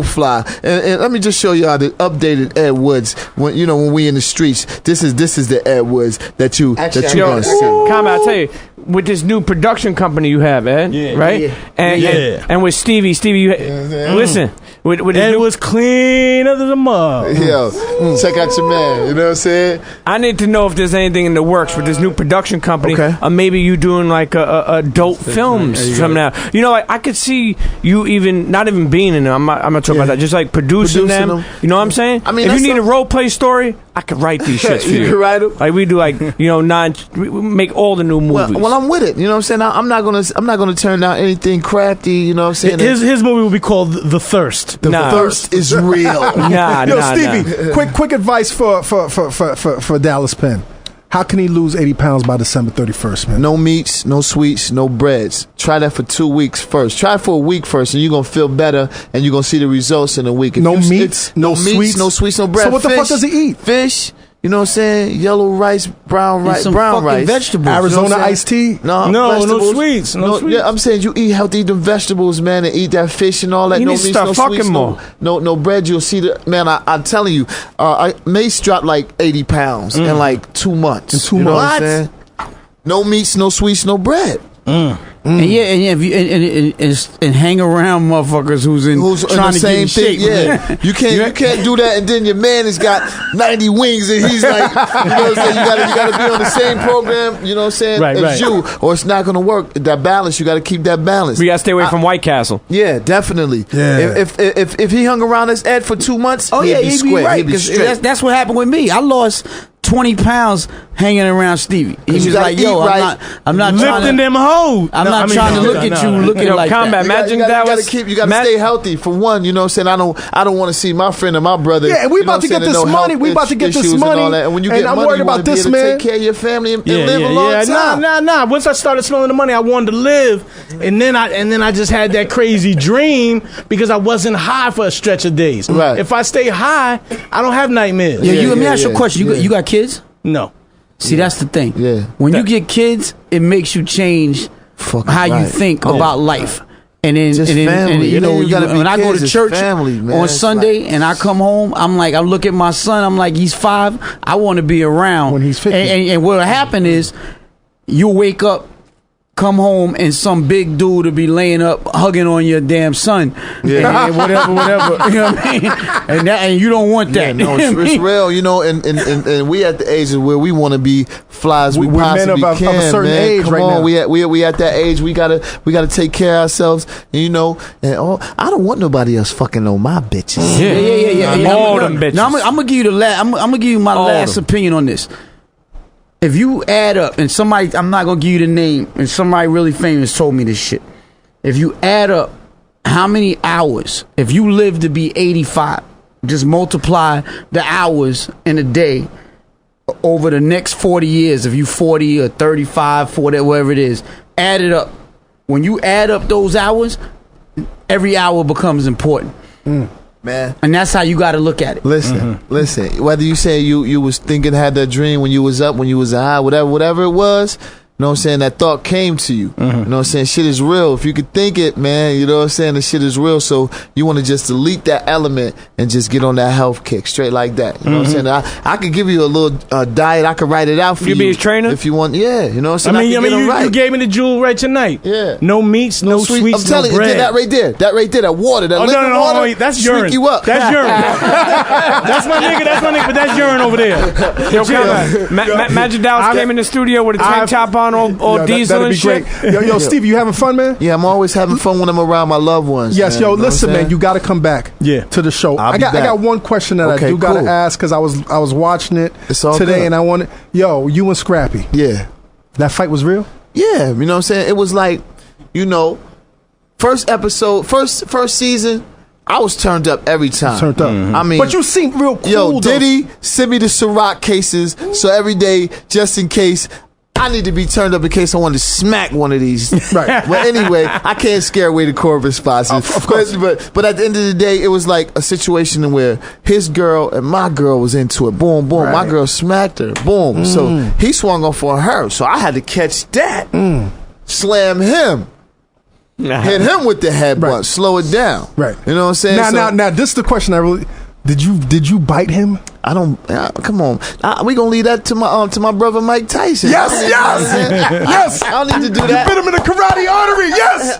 fly. And let me just show y'all the updated Ed Woods when we in the streets. This is the Ed Woods that you gonna see. Come on, I tell you, with this new production company you have, Ed, right? And with Stevie, listen. With Ed was clean as a mug. Yo, check out your man. You know what I'm saying? I need to know if there's anything in the works with this new production company. Okay. Or maybe you doing like adult films from now. You know, I could see you not even being in them. I'm not talking about that. Just like producing them. You know what I'm saying? I mean, if you need a role play story, I could write these shits for you. You can write them. Like we do, we make all the new movies. Well, I'm with it. You know what I'm saying? I'm not gonna turn down anything crafty. You know what I'm saying? His movie will be called The Thirst. The thirst is real. Yo, Stevie, quick advice for Dallas Penn. How can he lose 80 pounds by December 31st, man? No meats, no sweets, no breads. Try that for 2 weeks first. Try it for a week first, and you're going to feel better, and you're going to see the results in a week. No meats, no sweets, no bread. So what the fuck does he eat? Fish. You know what I'm saying? Yellow rice, brown rice, vegetables. Arizona iced tea? No sweets. No sweets. Yeah, I'm saying you eat healthy, eat them vegetables, man, and eat that fish and all that. You no need to meats, start no fucking sweets, more. No bread. You'll see man. I'm telling you, Mace dropped like 80 pounds in like 2 months. In 2 you know months. What I'm saying? No meats, no sweets, no bread. And if you and hang around motherfuckers who's trying to get in shape. Yeah, you can't do that, and then your man has got 90 wings, and he's like, you know what I'm saying? You got to be on the same program, you know what I'm saying, as you, or it's not gonna work. That balance, you got to keep that balance. We got to stay away from White Castle. Yeah, definitely. Yeah. If he hung around us Ed for 2 months, he'd be square. right. He'd be straight. That's what happened with me. I lost 20 pounds hanging around Stevie. He was like, "Yo, I'm not lifting them hoes. I'm not trying to look at you looking like Combat, that." You got to stay healthy for one. You know what I'm saying? I don't want to see my friend and my brother. Yeah, we about to get this money. We about to get this money. And when you get I'm money, worried you want about to be this, able to man. take care of your family and live a long time. Nah. Once I started smelling the money, I wanted to live, and then I just had that crazy dream because I wasn't high for a stretch of days. Right. If I stay high, I don't have nightmares. Let me ask you a question. You got kids? No. See, that's the thing. Yeah. When you get kids, it makes you change how you think about life. And then, family. You know, when I go to church family, man. on Sunday and I come home, I look at my son, I'm like, he's 5. I want to be around when he's 50. And what'll happen is you wake up, come home, and some big dude will be laying up hugging on your damn son. Yeah. And whatever. You know what I mean? And you don't want that. Yeah, no, it's real, you know, and we at the age where we want to be fly as we possibly men of can, a certain man. age Come right on, now. we at that age. We gotta take care of ourselves, you know. And I don't want nobody else fucking on my bitches. Yeah. All them bitches. Now, I'm gonna give you I'm gonna give you my last opinion on this. If you add up, and somebody, I'm not gonna give you the name, and somebody really famous told me this shit. If you add up how many hours, if you live to be 85, just multiply the hours in a day over the next 40 years. If you 40 or 35, 40, whatever it is, add it up. When you add up those hours, every hour becomes important. Man. And that's how you got to look at it. Listen. Whether you say you was thinking, had that dream when you was up, when you was high, whatever it was, know what I'm saying, that thought came to you. You know what I'm saying? Shit is real. If you could think it, man, you know what I'm saying, the shit is real. So you want to just delete that element and just get on that health kick straight like that. You know what I'm saying? I could give you a little diet. I could write it out for you. You be his trainer? If you want, yeah. You know what I'm saying? You gave me the jewel right tonight. Yeah. No meats, no sweets, I'm telling no bread. you, that right there. That right there, that water, that liquid water. That's shrink urine. you up. That's urine. That's my nigga, but that's urine over there. Yo, Magic Dallas came in the studio with a tank top on, all diesel and shit. Great. Yo, Steve, you having fun, man? Yeah, I'm always having fun when I'm around my loved ones. Yes, man. yo, You know listen, what I'm man, you got to come back to the show. I got one question that I do got to ask because I was watching it today and I wanted, you and Scrappy. Yeah. That fight was real? Yeah, you know what I'm saying? It was like, first episode, first season, I was turned up every time. Turned up. I mean, but you seem real cool. Yo, Diddy send me the Ciroc cases, so every day, just in case, I need to be turned up in case I want to smack one of these. Right. But anyway, I can't scare away the corporate sponsors. Of course. But at the end of the day, it was like a situation where his girl and my girl was into it. Boom, boom. Right. My girl smacked her. Boom. So he swung off on her. So I had to catch that. Slam him. Hit him with the headbutt. Slow it down. Right. You know what I'm saying? Now, this is the question I really... Did you bite him? I don't. Come on. We gonna leave that to my brother Mike Tyson. Yes. I don't need to do that. You bit him in the carotid artery. Yes.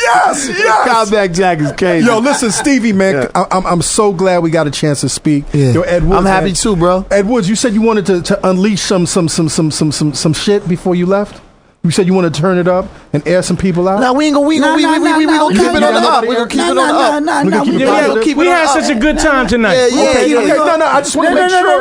Yes. Combat Jack is crazy. Yo, listen, Stevie, man. Yeah. I'm so glad we got a chance to speak. Yeah. Yo, Ed Woods, I'm happy too, bro. Ed Woods, you said you wanted to unleash some shit before you left. You said you want to turn it up and air some people out. No, we gonna keep it on the up. We gonna keep it on the up. We had such a good time tonight. Okay. No. I just want to make sure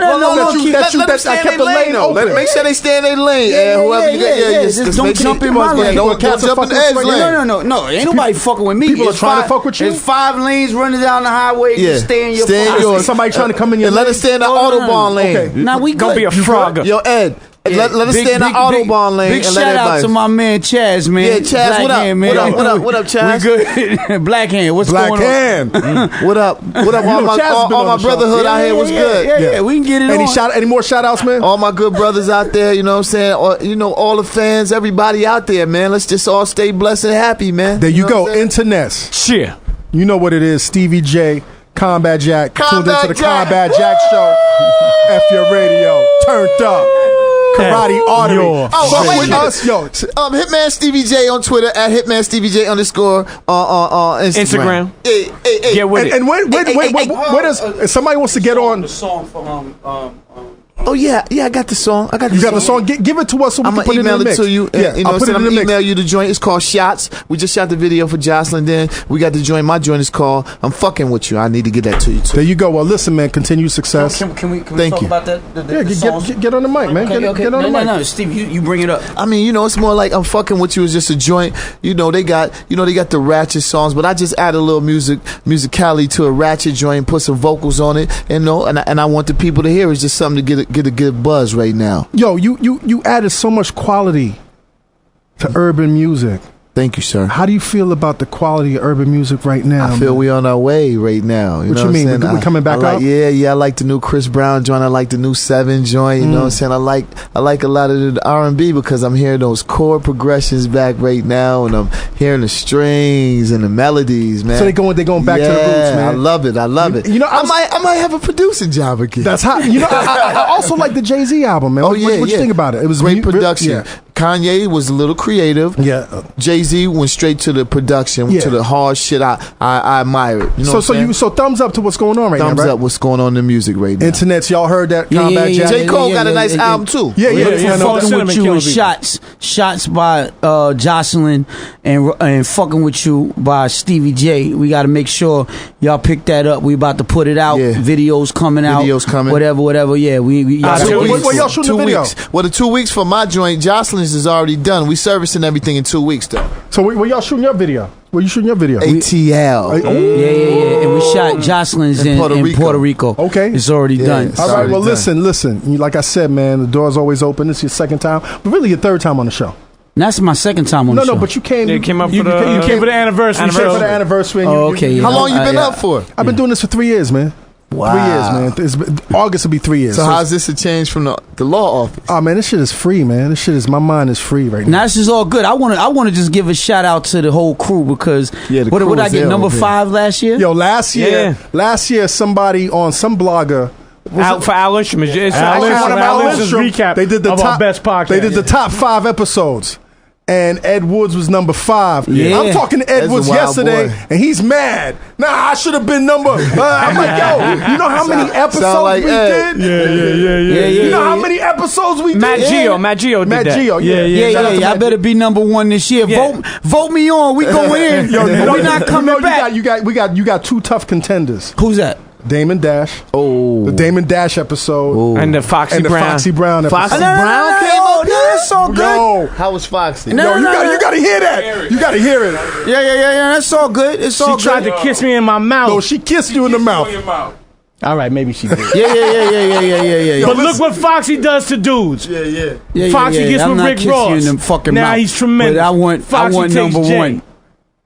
that I kept the lane open. Make sure they stay in their lane. Whoever you get, just don't jump in my lane. Don't jump in Ed's lane. No. Ain't nobody fucking with me. People are trying to fuck with you. There's 5 lanes running down the highway. Yeah. Stay in your yours. Somebody trying to come in your lane. Let us stay in the Autobahn lane. Now we gonna be a frog. Yo, Ed. Let us stay in the Autobahn lane. Big shout out to my man Chaz, man. Yeah, Chaz, what up? Man. What up, Chaz? We good. Black Hand, what's going on? Black Hand. What up? All my brotherhood out here was good. Yeah, we can get it on. Any more shout outs, man? All my good brothers out there, you know what I'm saying? All the fans, everybody out there, man. Let's just all stay blessed and happy, man. There you go, Internets. Shit. You know what it is, Stevie J, Combat Jack. Tuned into the Combat Jack Show. F your radio. Turned up. Karate artery. Fuck with us, yo. Hitman Stevie J on Twitter at Hitman Stevie J _ on Instagram. Hey. Get with it. And where does somebody wants to get on the song from Oh yeah, I got the song. You got the song. Give it to us so we can put it in the mix. To you. Yeah, I'll put it in the mix. Email you the joint. It's called Shots. We just shot the video for Jocelyn. Then we got the joint. My joint is called I'm Fucking With You. I need to get that to you too. There you go. Well, listen, man. Continued success. Can we talk about that? Get on the mic, man. Okay. Get on the mic. No, Steve, you bring it up. I mean, it's more like I'm Fucking With You is just a joint. They got the ratchet songs, but I just add a little musicality to a ratchet joint, put some vocals on it, and I want the people to hear. It's just something to get a good buzz right now. Yo, you added so much quality to urban music. Thank you, sir. How do you feel about the quality of urban music right now? I feel we on our way right now. What you mean? We coming back up? Yeah. I like the new Chris Brown joint. I like the new 7 joint. You know what I'm saying? I like a lot of the R&B because I'm hearing those chord progressions back right now, and I'm hearing the strings and the melodies, man. So they going back to the roots, man. I love it. I might have a producing job again. That's hot. I also like the Jay-Z album, man. What you think about it? It was great production. Kanye was a little creative. Yeah. Jay-Z went straight to the production, to the hard shit. I admire it. You know so thumbs up to what's going on right now, right? Thumbs up what's going on in the music right now. Internets, y'all heard that? Combat Jack. J. Cole got a nice album too. Yeah. Fucking With You and Shots by Jocelyn and Fucking With You by Stevie J. We got to make sure y'all pick that up. We about to put it out. Videos coming out. Whatever. Yeah, we y'all shooting the video? Well, the 2 weeks for my joint, Jocelyn's is already done. We servicing everything in 2 weeks though. So where y'all shooting your video? Where you shooting your video? ATL. Yeah. And we shot Jocelyn's in Puerto Rico. Okay. It's already done. All right. Well, listen. Like I said, man, the door's always open. This is your second time, but really your third time on the show. That's my second time on the show. No, but you came. You came up for the anniversary. For the anniversary. Okay. How long you been up for? I've been doing this for 3 years, man. Wow. 3 years, man. August will be 3 years. So how's this a change from the law office? Oh man, this shit is free, man. My mind is free right now. Now this is all good. I want to just give a shout out to the whole crew because what did I get number 5 last year? Yo, last year somebody on some blogger. For Al Lindstrom. It's Al Lindstrom recap. They did the of top our best podcast. They did the top 5 episodes. And Ed Woods was number 5. Yeah. I'm talking to Ed Woods yesterday, and he's mad. Nah, I should have been number. I'm like, yo, you know how many episodes we did? Yeah. You know how many episodes we did? Matt Gio did that. Yeah. I better be number 1 this year. Yeah. Vote me on. We go in. We're not coming back. You got 2 tough contenders. Who's that? Damon Dash. Oh. The Damon Dash episode. And the Foxy and the Brown. Foxy Brown episode. Foxy Brown came up. That's so good. Yo, How was Foxy? you gotta hear that. You gotta hear it. Yeah. That's all good. It's all She tried good. to kiss me in my mouth. No, she kissed you in the mouth. All right, maybe she did. Yeah. But look what Foxy does to dudes. Yeah, Foxy gets I'm with not Rick kissing Ross. you in the fucking Now mouth. he's tremendous. But I want Foxy takes number Jay. 1.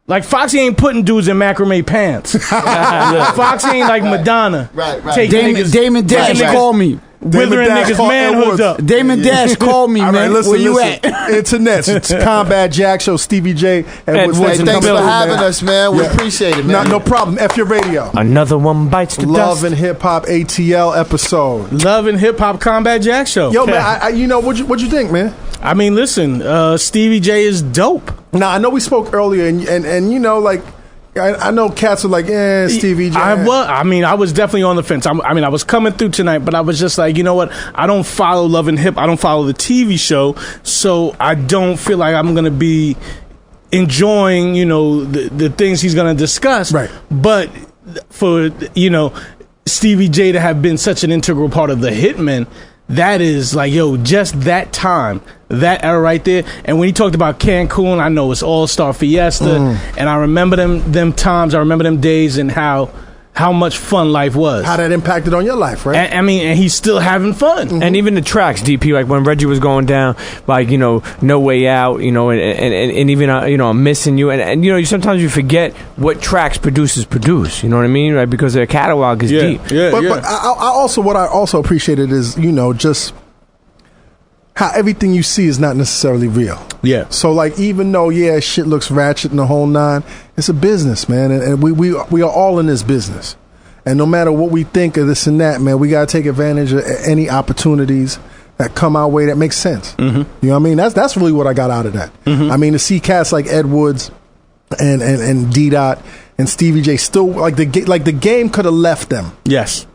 Like Foxy ain't putting dudes in macrame pants. Foxy ain't like Madonna. Right. Taking Damon Dash called me. withering Dash niggas' called Ed manhoods Woods. up. Damon Dash called me, All man. right, listen, Where you at? Internet. It's Combat Jack Show, Stevie J. Ed Woods Hey, in thanks the for building, having man. us, man. We appreciate it, man. No problem. F your radio. Another one bites the Love dust. and Hip Hop ATL episode. Love and Hip Hop Combat Jack Show. Yo, man, I you know, what'd you think, man? I mean, listen, Stevie J is dope. Now, I know we spoke earlier, and you know, like, I know cats are like, Stevie J. I was definitely on the fence. I was coming through tonight, but I was just like, you know what? I don't follow Love and Hip. I don't follow the TV show, so I don't feel like I'm going to be enjoying, you know, the things he's going to discuss. Right. But for, you know, Stevie J to have been such an integral part of the Hitmen, that is like, yo, just that time, that era right there. And when he talked about Cancun, I know it's All-Star Fiesta, and I remember them times, I remember them days, and how much fun life was. How that impacted on your life, right? And he's still having fun. And even the tracks, DP, like when Reggie was going down, like, you know, No Way Out, you know, and even, you know, I'm Missing You. And you know, sometimes you forget what tracks producers produce, you know what I mean? Right? Because their catalog is deep. But what I also appreciated is, you know, just how everything you see is not necessarily real. Yeah. So, like, even though, shit looks ratchet and the whole nine, it's a business, man. And we are all in this business. And no matter what we think of this and that, man, we got to take advantage of any opportunities that come our way that makes sense. Mm-hmm. You know what I mean? That's really what I got out of that. Mm-hmm. I mean, to see cats like Ed Woods and D-Dot and Stevie J still, like the game could have left them. Yes.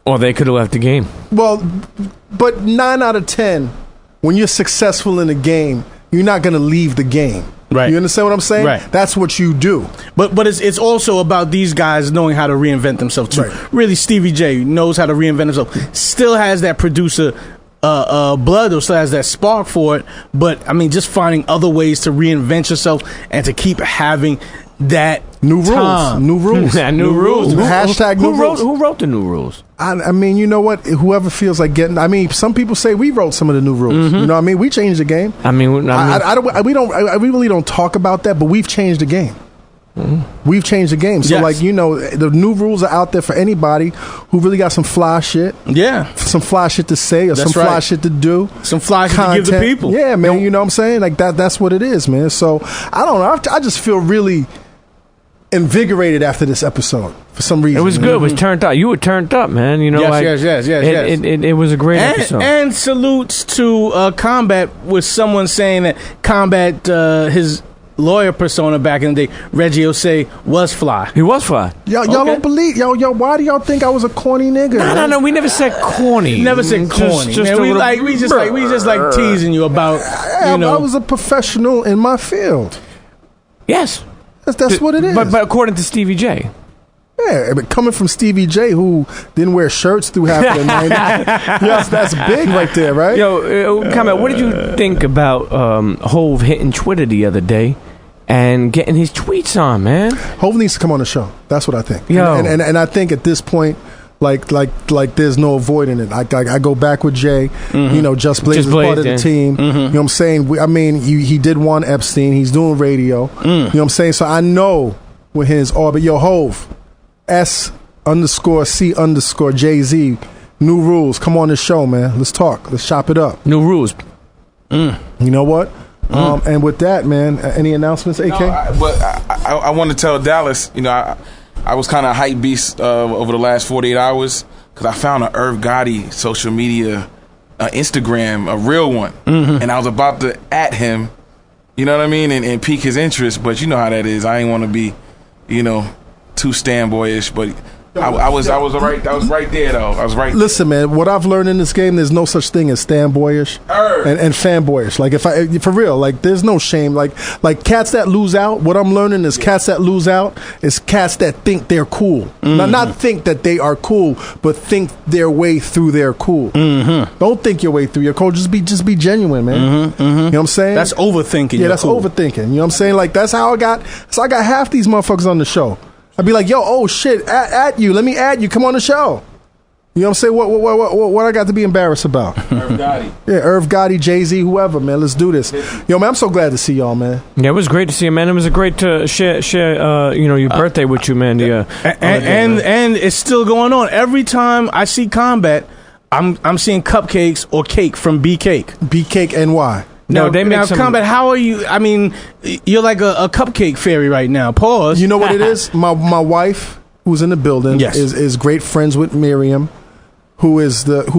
Or they could have left the game. Well, but 9 out of 10, when you're successful in a game, you're not going to leave the game. Right. You understand what I'm saying? Right. That's what you do. But it's also about these guys knowing how to reinvent themselves too. Right. Really, Stevie J knows how to reinvent himself. Still has that producer blood, or still has that spark for it. But I mean, just finding other ways to reinvent yourself and to keep having that new rules. New rules. New rules. Hashtag new rules. Who wrote the new rules? I mean, you know what? Whoever feels like getting. I mean, some people say we wrote some of the new rules. Mm-hmm. You know what I mean? We changed the game. I mean, we really don't talk about that, but we've changed the game. Mm-hmm. We've changed the game. So, like, you know, the new rules are out there for anybody who really got some fly shit. Yeah. Some fly shit to say, or That's some fly right. shit to do. Some fly shit to give the people. Yeah, man. You know what I'm saying? Like, that's what it is, man. So, I don't know. I just feel really invigorated after this episode for some reason. It was good. It was turned up. You were turned up, man. You know, yes. It was a great episode. And salutes to Combat, with someone saying that Combat, his lawyer persona back in the day, Reggie Osei, was fly. He was fly. Y'all don't believe. Yo, why do y'all think I was a corny nigga? No. We never said corny. Never said corny. Just man. We just like teasing you about. You know, I was a professional in my field. Yes. That's what it is. But according to Stevie J. Yeah, but coming from Stevie J, who didn't wear shirts through half of the 90s, yes, that's big right there, right? Yo, comment, what did you think about Hove hitting Twitter the other day and getting his tweets on, man? Hove needs to come on the show. That's what I think. Yo. And I think at this point, like there's no avoiding it. I go back with Jay. Mm-hmm. You know, Just Blaze is part of the team. Mm-hmm. You know what I'm saying? He did one Epstein. He's doing radio. You know what I'm saying? So I know with his orbit. Yo, Hove, _C_Jay-Z. New rules. Come on the show, man. Let's talk. Let's chop it up. New rules. You know what? And with that, man, any announcements, AK? I want to tell Dallas, I was kind of a hype beast over the last 48 hours because I found an Irv Gotti social media Instagram, a real one. And I was about to at him, you know what I mean, and pique his interest, but you know how that is. I ain't want to be, too standboyish, but I was right there though. I was right. Listen, man. What I've learned in this game, there's no such thing as standboyish and fanboyish. Like for real, like there's no shame. Like cats that lose out. What I'm learning is cats that lose out is cats that think they're cool. Not think that they are cool, but think their way through their cool. Don't think your way through your cool. Just be genuine, man. You know what I'm saying? That's overthinking. Yeah, that's overthinking. You know what I'm saying? Like that's how I got. So I got half these motherfuckers on the show. I'd be like, yo, oh shit, at you. Let me add you. Come on the show. You know what I'm saying? What I got to be embarrassed about? Irv Gotti. Yeah, Irv Gotti, Jay-Z, whoever, man. Let's do this. Yo, man, I'm so glad to see y'all, man. Yeah, it was great to see you, man. It was a great to share your birthday with you, man. And it's still going on. Every time I see Combat, I'm seeing cupcakes or cake from B Cake. B Cake NY. No, they make some... Combat, how are you? I mean, you're like a cupcake fairy right now. Pause. You know what it is? My wife, who's in the building, is great friends with Miriam, who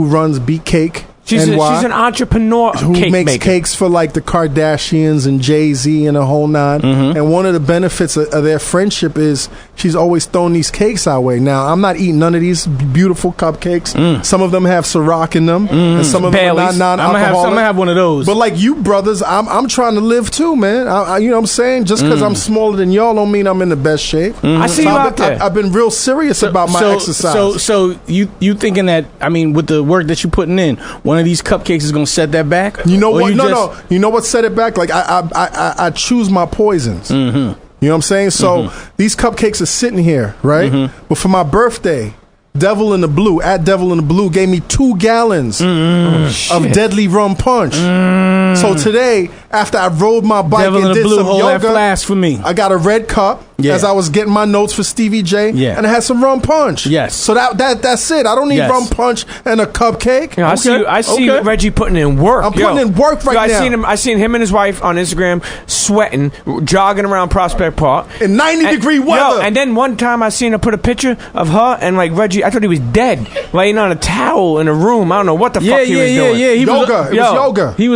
runs Beat Cake. She's an entrepreneur who cake makes maker. cakes for like the Kardashians and Jay-Z and the whole nine. And one of the benefits of their friendship is she's always throwing these cakes our way. Now, I'm not eating none of these beautiful cupcakes. Some of them have Ciroc in them, and some of them are not non-alcoholic. I'm gonna have one of those. But like you brothers, I'm trying to live too, man. You know what I'm saying? Just because I'm smaller than y'all don't mean I'm in the best shape. I see you out there. I've been real serious about my exercise. So you thinking that, I mean, with the work that you're putting in, one of these cupcakes is gonna set that back? You know what? No. You know what set it back? Like I choose my poisons. You know what I'm saying? So these cupcakes are sitting here, right? But for my birthday, Devil in the Blue gave me 2 gallons of deadly rum punch. So today, after I rode my bike Devil and in the did Blue, some hold yoga, that flask for me. I got a red cup as I was getting my notes for Stevie J, and I had some rum punch. Yes. So that's it. I don't need rum punch and a cupcake. I see Reggie putting in work. I'm putting in work right now. I seen him and his wife on Instagram sweating, jogging around Prospect Park in 90-degree weather. And then one time I seen her put a picture of her and like Reggie. I thought he was dead, laying on a towel in a room. I don't know what the fuck he was doing. It was yoga. He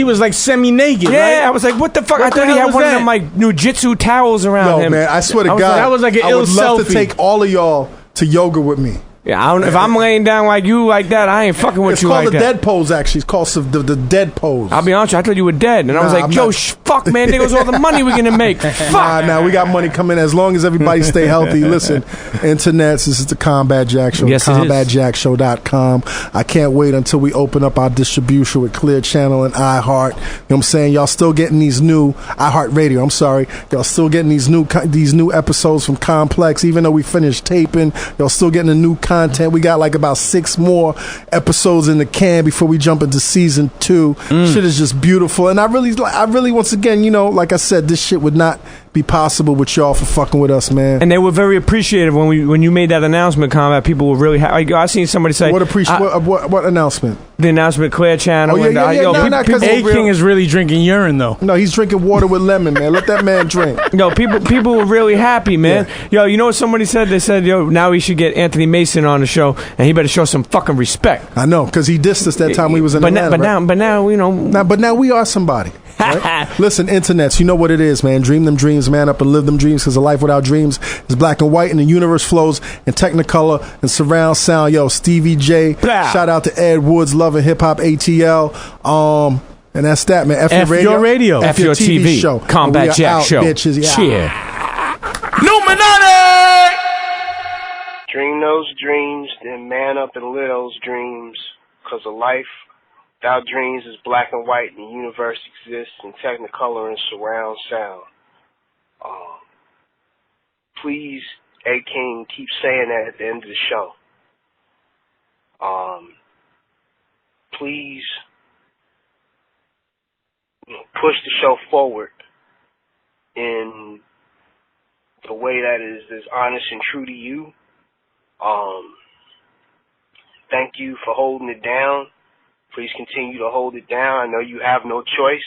was like semi-naked. Yeah, right? I was like, what the fuck? I thought he had one of them like Nujitsu towels around him. Man, I swear to God, that was like an I ill would love selfie. to take all of y'all to yoga with me. Yeah, I don't, if I'm laying down like you like that, I ain't fucking with it's you like that. It's called the dead pose, actually. It's called the dead pose. I'll be honest with you, I thought you were dead. And I was like, fuck, man, there goes all the money we're going to make. Fuck. Nah, we got money coming as long as everybody stay healthy. Listen, internets, this is the Combat Jack Show. Yes, CombatJackShow.com. I can't wait until we open up our distribution with Clear Channel and iHeart. You know what I'm saying? Y'all still getting these new iHeart Radio. I'm sorry. Y'all still getting these new episodes from Complex. Even though we finished taping, y'all still getting the new content. We got like about 6 more episodes in the can before we jump into season 2. Shit is just beautiful, and I really once again, like I said, this shit would not be possible with y'all for fucking with us, man. And they were very appreciative when you made that announcement, Combat. People were really happy. I seen somebody say, what announcement? The announcement, Clear Channel. A-King is really drinking urine, though. No, he's drinking water with lemon, man. Let that man drink. No, people were really happy, man. Yo, you know what somebody said? They said, now we should get Anthony Mason on the show, and he better show some fucking respect. I know, because he dissed us that time we was in Atlanta. But now we are somebody. Right? Listen, internets, you know what it is, man. Dream them dreams, man up and live them dreams, because a life without dreams is black and white, and the universe flows in Technicolor and surround sound. Yo, Stevie J. Blah. Shout out to Ed Woods, Love and Hip Hop ATL. And that's that, man. F your radio. F your TV show. Combat Jack Show. Bitches. Yeah. Cheer. Illuminati! Dream those dreams, then man up and live those dreams, because a life without dreams is black and white, and the universe exists in Technicolor and surround sound. Please, A-King, keep saying that at the end of the show. Please push the show forward in the way that is honest and true to you Thank you for holding it down. Please continue to hold it down. I know you have no choice,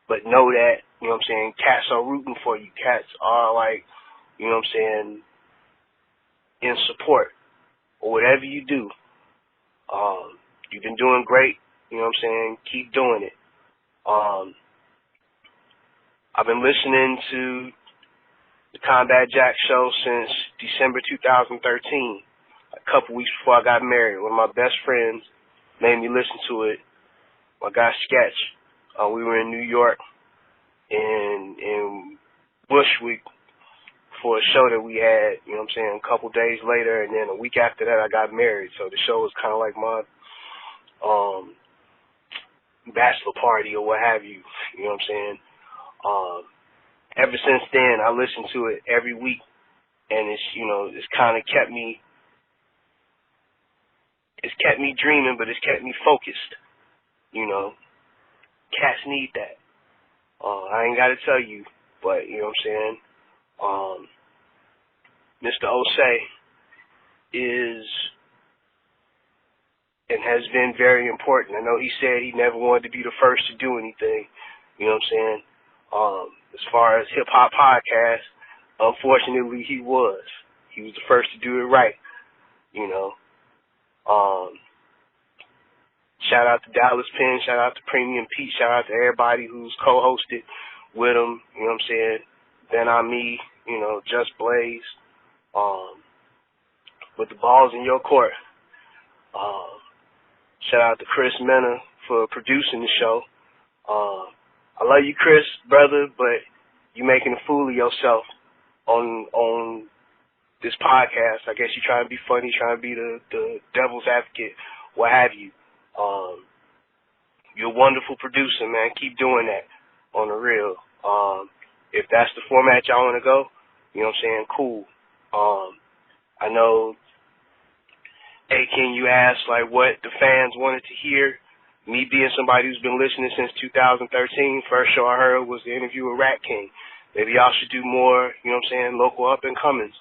but know that, you know what I'm saying, cats are rooting for you. Cats are like, you know what I'm saying, in support or whatever you do. You've been doing great, you know what I'm saying, keep doing it. I've been listening to the Combat Jack show since December 2013, a couple weeks before I got married. One of my best friends made me listen to it. My guy Sketch. We were in New York in Bushwick for a show that we had, you know what I'm saying, a couple days later, and then a week after that I got married. So the show was kind of like my bachelor party or what have you, you know what I'm saying. Ever since then, I listen to it every week, and it's, you know, it's kind of kept me dreaming, but it's kept me focused, you know. Cats need that. I ain't got to tell you, but, you know what I'm saying, Mr. Osei is and has been very important. I know he said he never wanted to be the first to do anything, you know what I'm saying. As far as hip-hop podcasts, unfortunately he was. He was the first to do it right, you know. Shout out to Dallas Penn, shout out to Premium Pete, shout out to everybody who's co-hosted with him, you know what I'm saying. Ben Ami, you know, Just Blaze. With the ball's in your court. Shout out to Chris Mena for producing the show. I love you, Chris, brother, but you making a fool of yourself on this podcast. I guess you trying to be funny, trying to be the devil's advocate, what have you. You're a wonderful producer, man. Keep doing that on the real. If that's the format y'all want to go, you know what I'm saying, cool. I know, King, you asked, like, what the fans wanted to hear. Me being somebody who's been listening since 2013, first show I heard was the interview with Rat King. Maybe y'all should do more, you know what I'm saying, local up-and-comings.